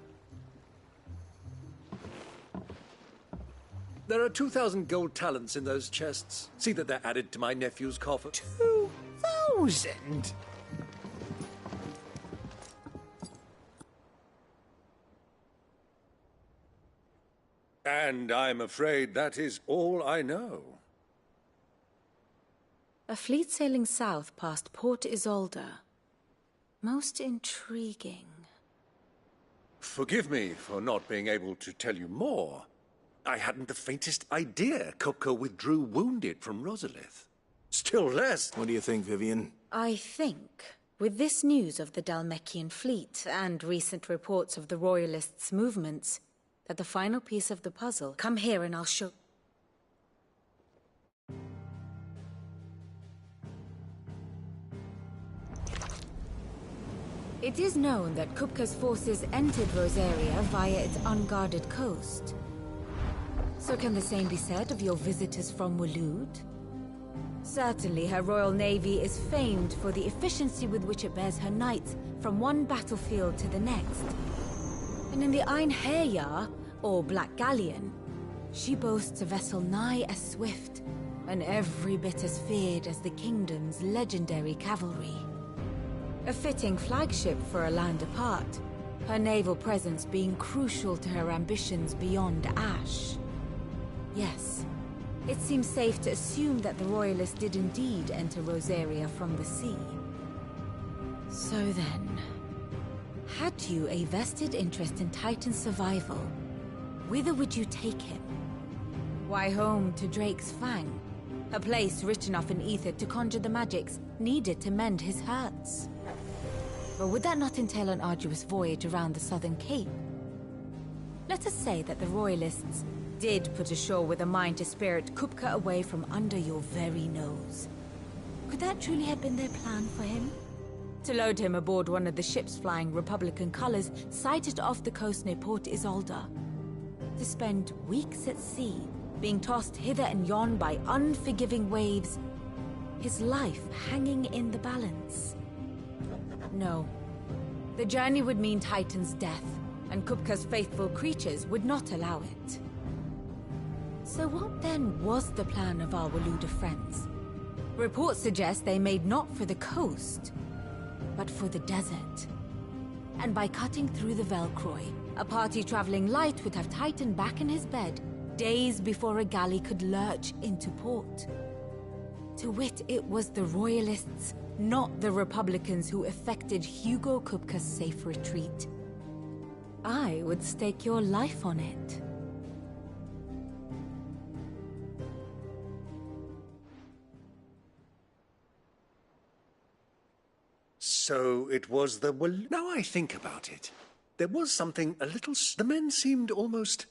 There are 2,000 gold talents in those chests. See that they're added to my nephew's coffer. 2,000? And I'm afraid that is all I know. A fleet sailing south past Port Isolde. Most intriguing. Forgive me for not being able to tell you more. I hadn't the faintest idea Kupka withdrew wounded from Rosalith. Still less... What do you think, Vivian? I think, with this news of the Dhalmekian fleet and recent reports of the Royalists' movements, that the final piece of the puzzle... Come here and I'll show... It is known that Kupka's forces entered Rosaria via its unguarded coast. So can the same be said of your visitors from Waloed? Certainly her Royal Navy is famed for the efficiency with which it bears her knights from one battlefield to the next. And in the Einherjar, or Black Galleon, she boasts a vessel nigh as swift, and every bit as feared as the kingdom's legendary cavalry. A fitting flagship for a land apart, her naval presence being crucial to her ambitions beyond Ash. Yes, it seems safe to assume that the Royalists did indeed enter Rosaria from the sea. So then, had you a vested interest in Titan's survival, whither would you take him? Why, home to Drake's Fang, a place rich enough in ether to conjure the magics needed to mend his hurts. But would that not entail an arduous voyage around the Southern Cape? Let us say that the Royalists did put ashore with a mind to spirit Kupka away from under your very nose. Could that truly have been their plan for him? To load him aboard one of the ships flying Republican colors sighted off the coast near Port Isolde. To spend weeks at sea, being tossed hither and yon by unforgiving waves, his life hanging in the balance. No. The journey would mean Titan's death, and Kupka's faithful creatures would not allow it. So what then was the plan of our Waloed friends? Reports suggest they made not for the coast, but for the desert. And by cutting through the Velcroy, a party traveling light would have Titan back in his bed days before a galley could lurch into port. To wit, it was the Royalists, not the Republicans, who effected Hugo Kupka's safe retreat. I would stake your life on it. So it was the... Well, now I think about it, there was something a little... The men seemed almost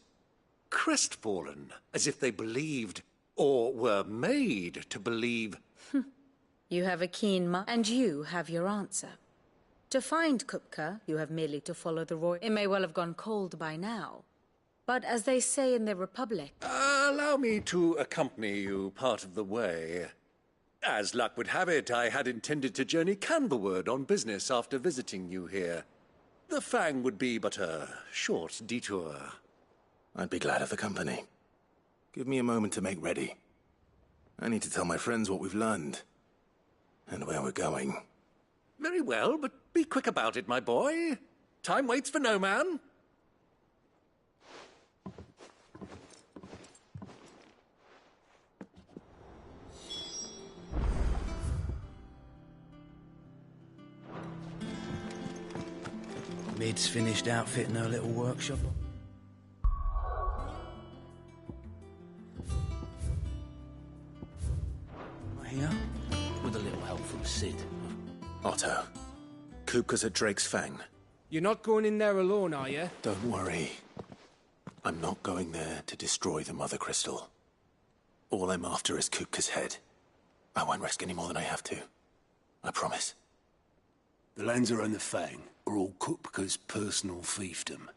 crestfallen, as if they believed, or were made to believe... You have a keen mind, and you have your answer. To find Kupka, you have merely to follow the Roy. It may well have gone cold by now, but as they say in the Republic... Allow me to accompany you part of the way. As luck would have it, I had intended to journey Canberward on business after visiting you here. The Fang would be but a short detour. I'd be glad of the company. Give me a moment to make ready. I need to tell my friends what we've learned. And where we're going. Very well, but be quick about it, my boy. Time waits for no man. Mid's finished outfitting her little workshop. Here, with a little help from Cid. Otto, Kupka's at Drake's Fang. You're not going in there alone, are you? Don't worry. I'm not going there to destroy the Mother Crystal. All I'm after is Kupka's head. I won't risk any more than I have to. I promise. The Lanza and the Fang are all Kupka's personal fiefdom.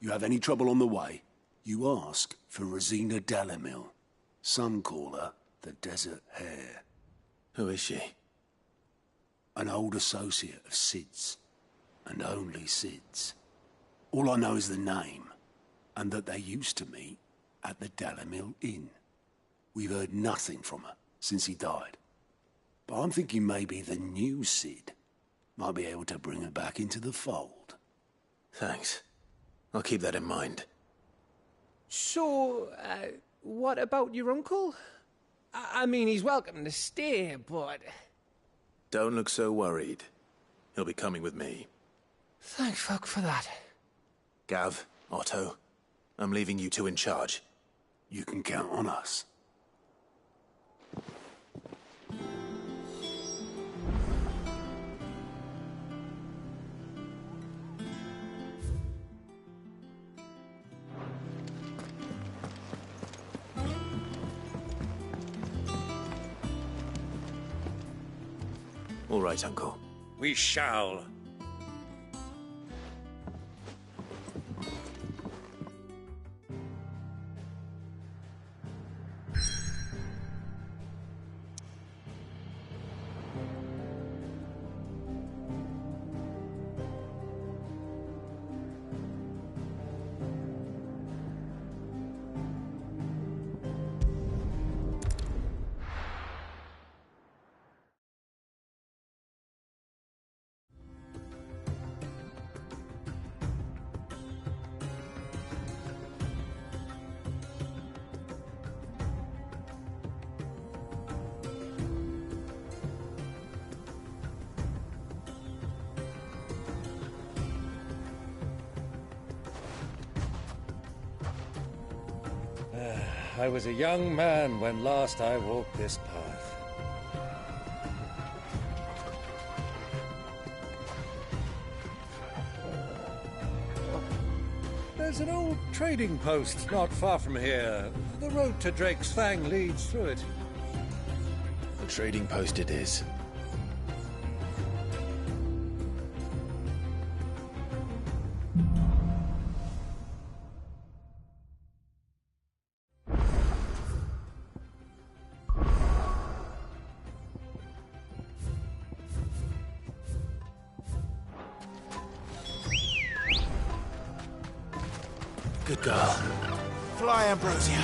You have any trouble on the way, you ask for Rosina Dalimil. Some call her the Desert Hare. Who is she? An old associate of Cid's, and only Cid's. All I know is the name, and that they used to meet at the Dalimil Inn. We've heard nothing from her since he died. But I'm thinking maybe the new Cid might be able to bring her back into the fold. Thanks. I'll keep that in mind. So, what about your uncle? I mean, he's welcome to stay, but... Don't look so worried. He'll be coming with me. Thank fuck for that. Gav, Otto, I'm leaving you two in charge. You can count on us. All right, Uncle. We shall. I was a young man when last I walked this path. There's an old trading post not far from here. The road to Drake's Fang leads through it. The trading post it is. Good girl. Fly, Ambrosia.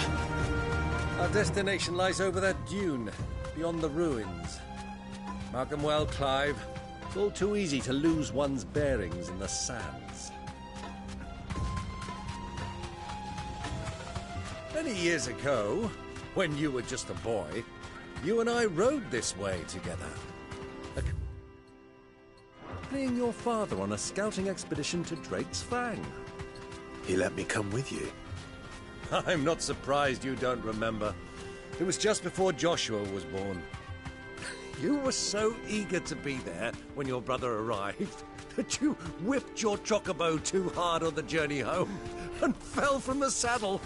Our destination lies over that dune, beyond the ruins. Mark 'em well, Clive. It's all too easy to lose one's bearings in the sands. Many years ago, when you were just a boy, you and I rode this way together. Accompanying your father on a scouting expedition to Drake's Fang. He let me come with you. I'm not surprised you don't remember. It was just before Joshua was born. You were so eager to be there when your brother arrived that you whipped your chocobo too hard on the journey home and fell from the saddle.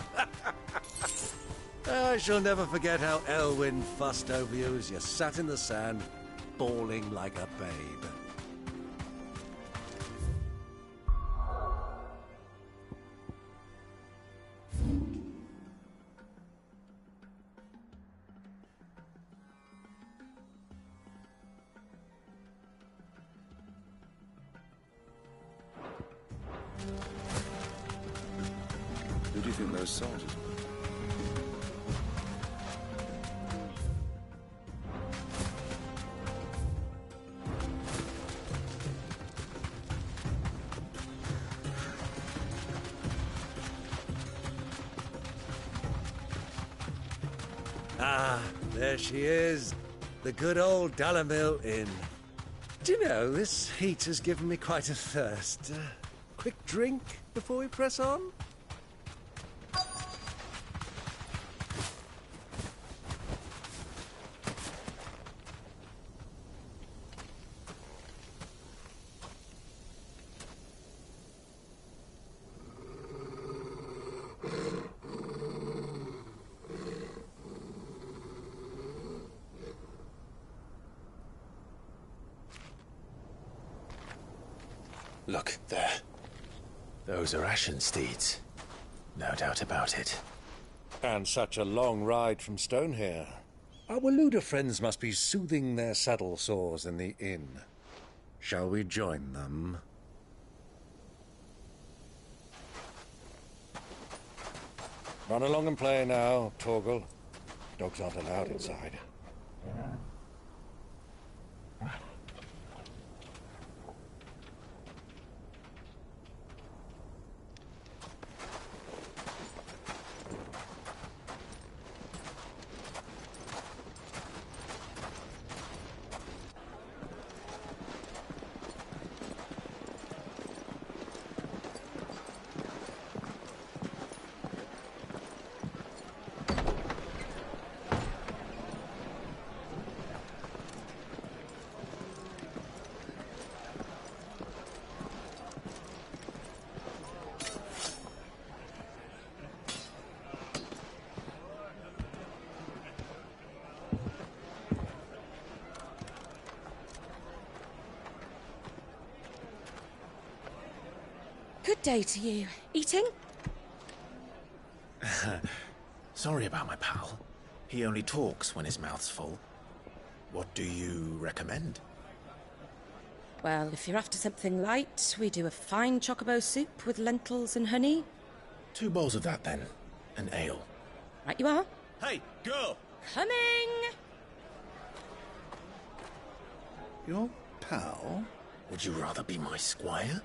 I shall never forget how Elwyn fussed over you as you sat in the sand, bawling like a babe. think those soldiers were? Ah, there she is. The good old Dalamil Inn. Do you know, this heat has given me quite a thirst. Quick drink before we press on? Look, there. Those are Ashen steeds. No doubt about it. And such a long ride from Stonehair. Our Waluda friends must be soothing their saddle sores in the inn. Shall we join them? Run along and play now, Torgal. Dogs aren't allowed inside. Good day to you. Eating? Sorry about my pal. He only talks when his mouth's full. What do you recommend? Well, if you're after something light, we do a fine chocobo soup with lentils and honey. 2 bowls of that, then. An ale. Right you are. Hey, girl! Coming! Your pal? Would you rather be my squire?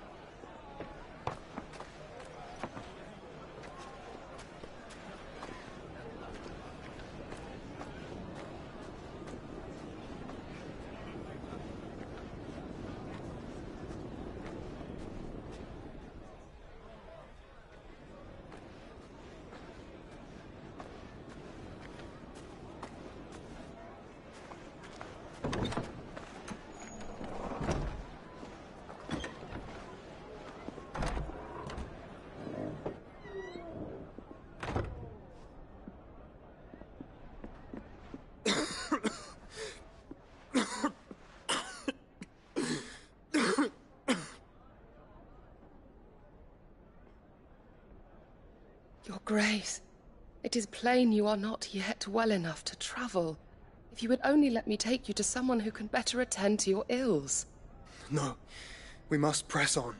Your Grace, it is plain you are not yet well enough to travel. If you would only let me take you to someone who can better attend to your ills. No, we must press on.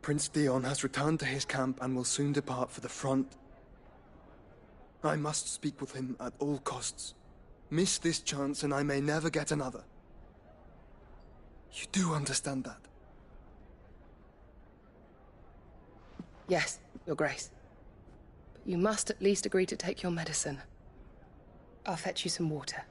Prince Dion has returned to his camp and will soon depart for the front. I must speak with him at all costs. Miss this chance and I may never get another. You do understand that? Yes, Your Grace. But you must at least agree to take your medicine. I'll fetch you some water.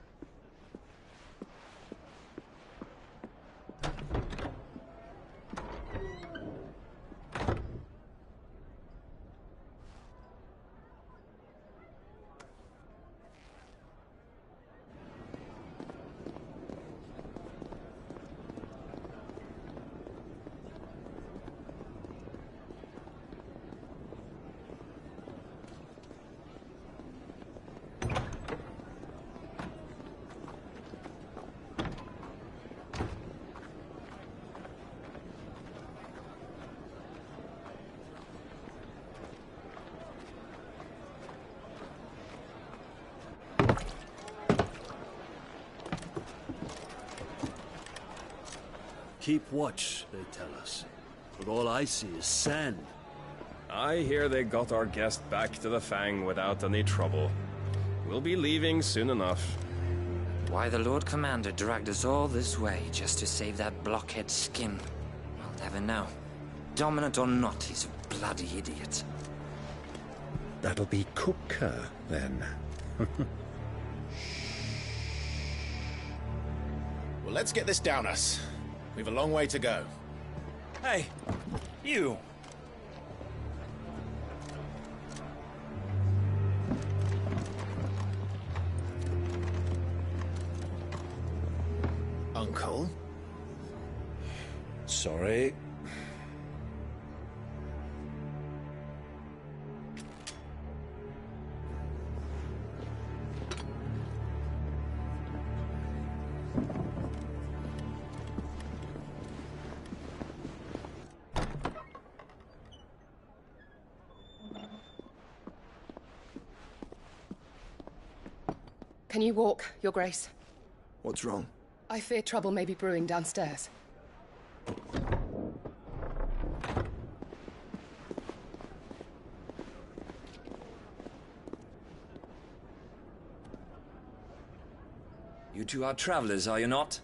Keep watch, they tell us. But all I see is sand. I hear they got our guest back to the Fang without any trouble. We'll be leaving soon enough. Why the Lord Commander dragged us all this way just to save that blockhead skin, I'll never know. Dominant or not, he's a bloody idiot. That'll be Kupka, then. Well, let's get this down us. We've a long way to go. Hey, you! Uncle? Sorry. Can you walk, Your Grace? What's wrong? I fear trouble may be brewing downstairs. You two are travelers, are you not?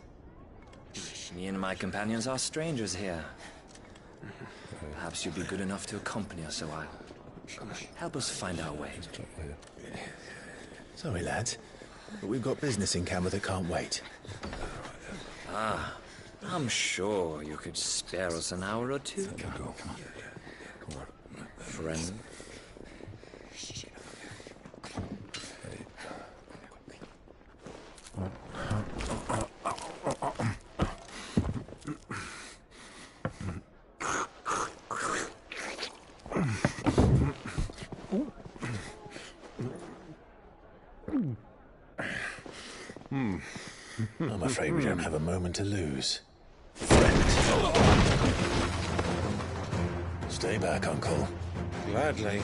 Me and my companions are strangers here. Perhaps you'd be good enough to accompany us a while. Help us find our way. Sorry, lads, but we've got business in Camber that can't wait. Ah, I'm sure you could spare us an hour or two. Friend. I'm afraid we don't have a moment to lose. Stay back, Uncle. Gladly.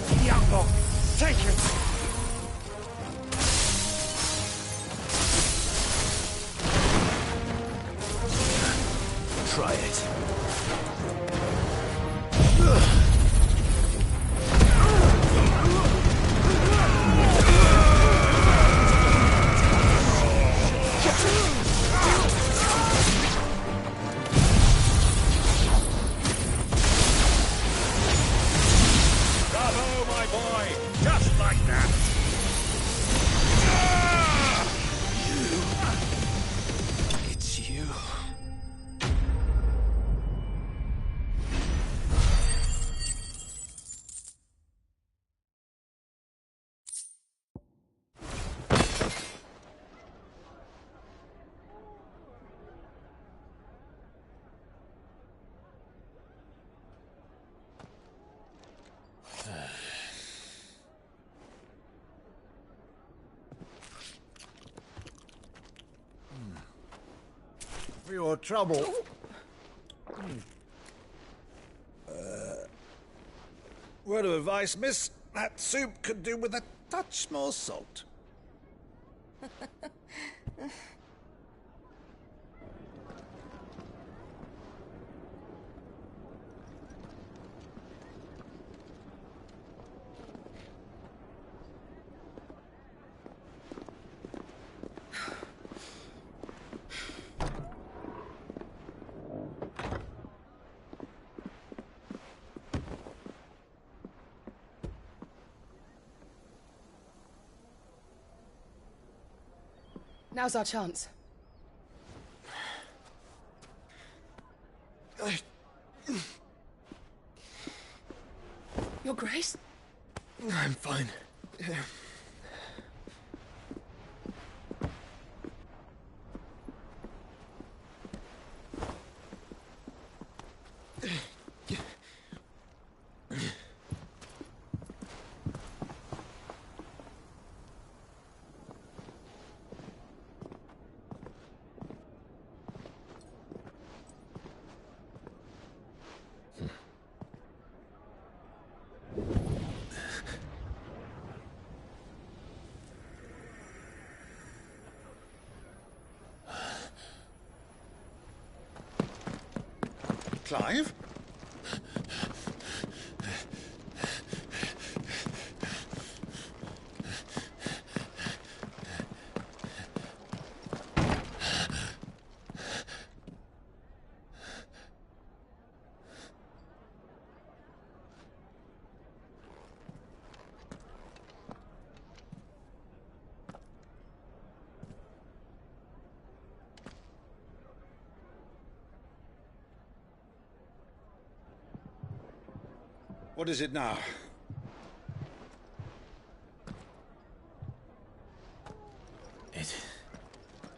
Diablo! Take it! Try it. Bravo, my boy! Just like that! It's you. For your trouble. Word of advice, miss. That soup could do with a touch more salt. Now's our chance. Your Grace? I'm fine. Clive? What is it now?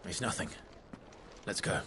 It's nothing. Let's go.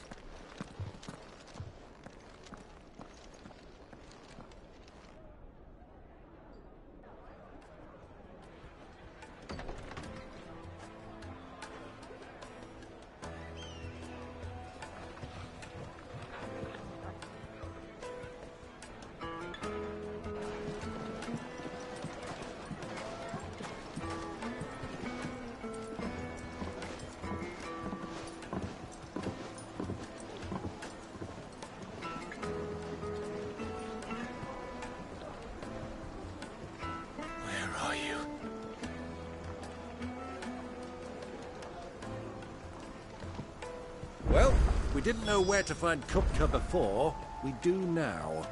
Well, we didn't know where to find Kupka before. We do now.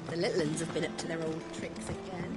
The little ones have been up to their old tricks again.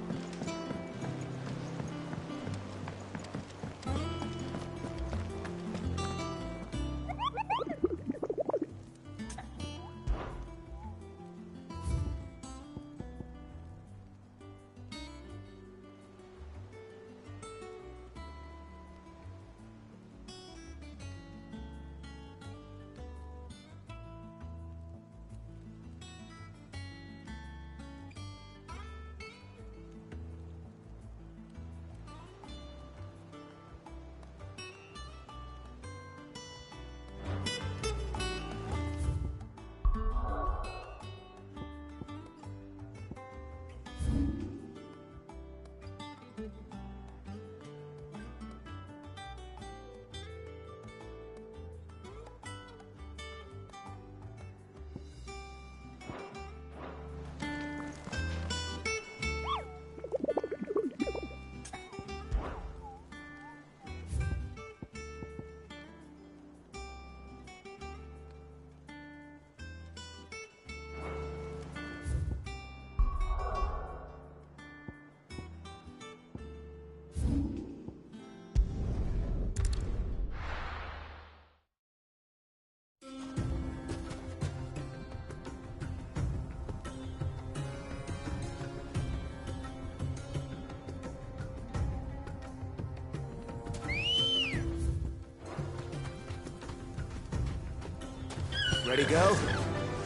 Ready, go?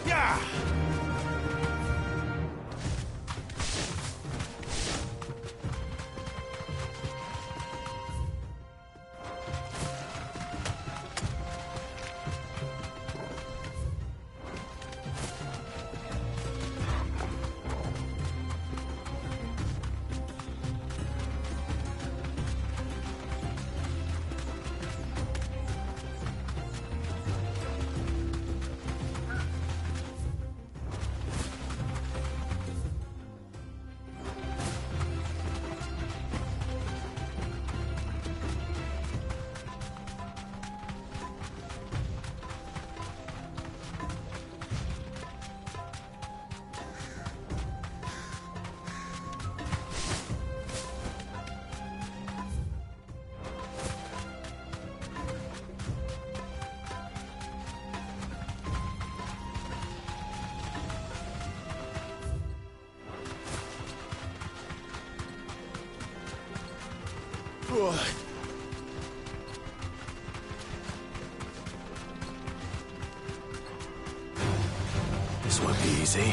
Yeah! This won't be easy.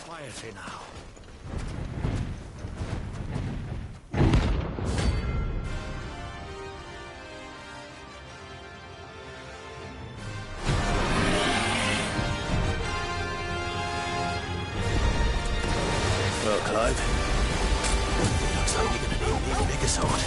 Quietly now. Well, Clive, looks like you're gonna need an even bigger sword.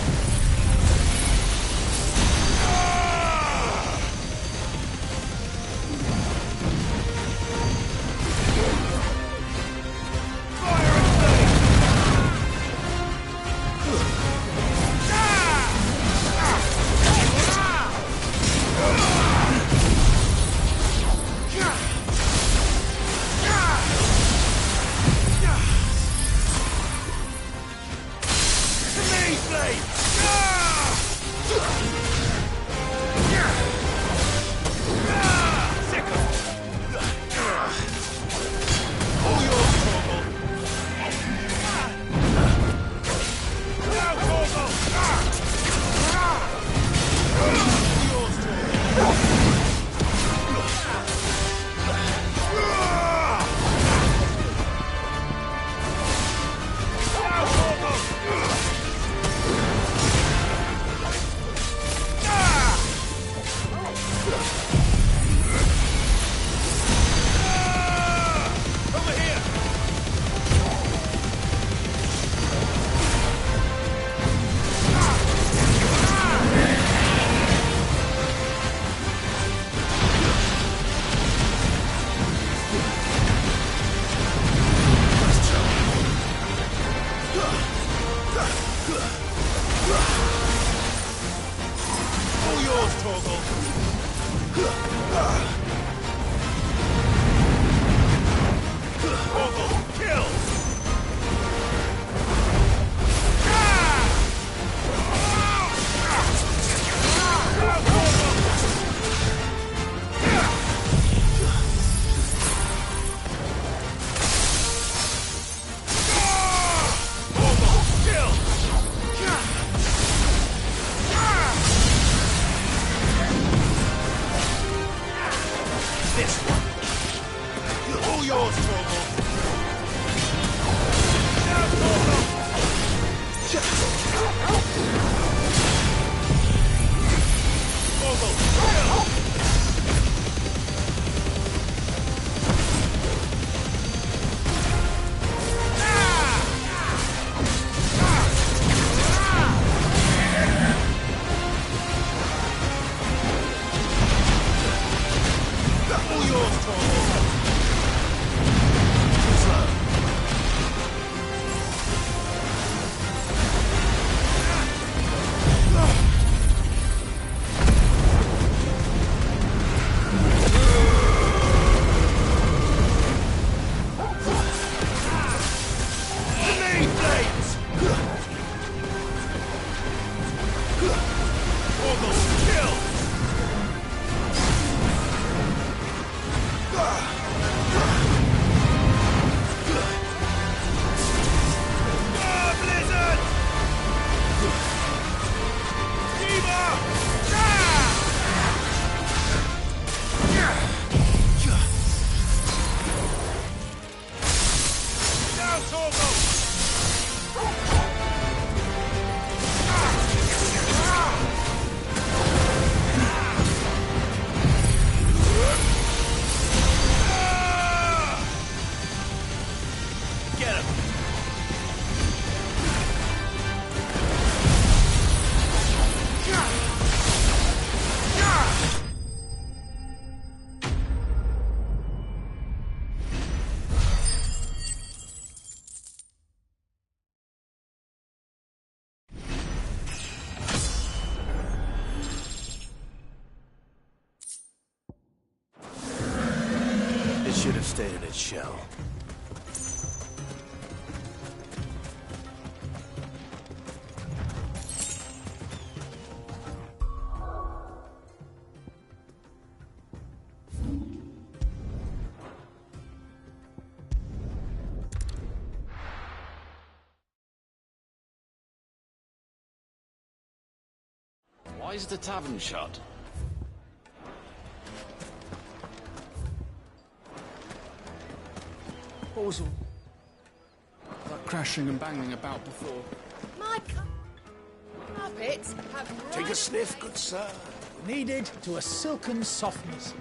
should have stayed in its shell. Why is the tavern shut? What was all that crashing and banging about before? My carpets have Take a sniff, good sir. Needed to a silken softness.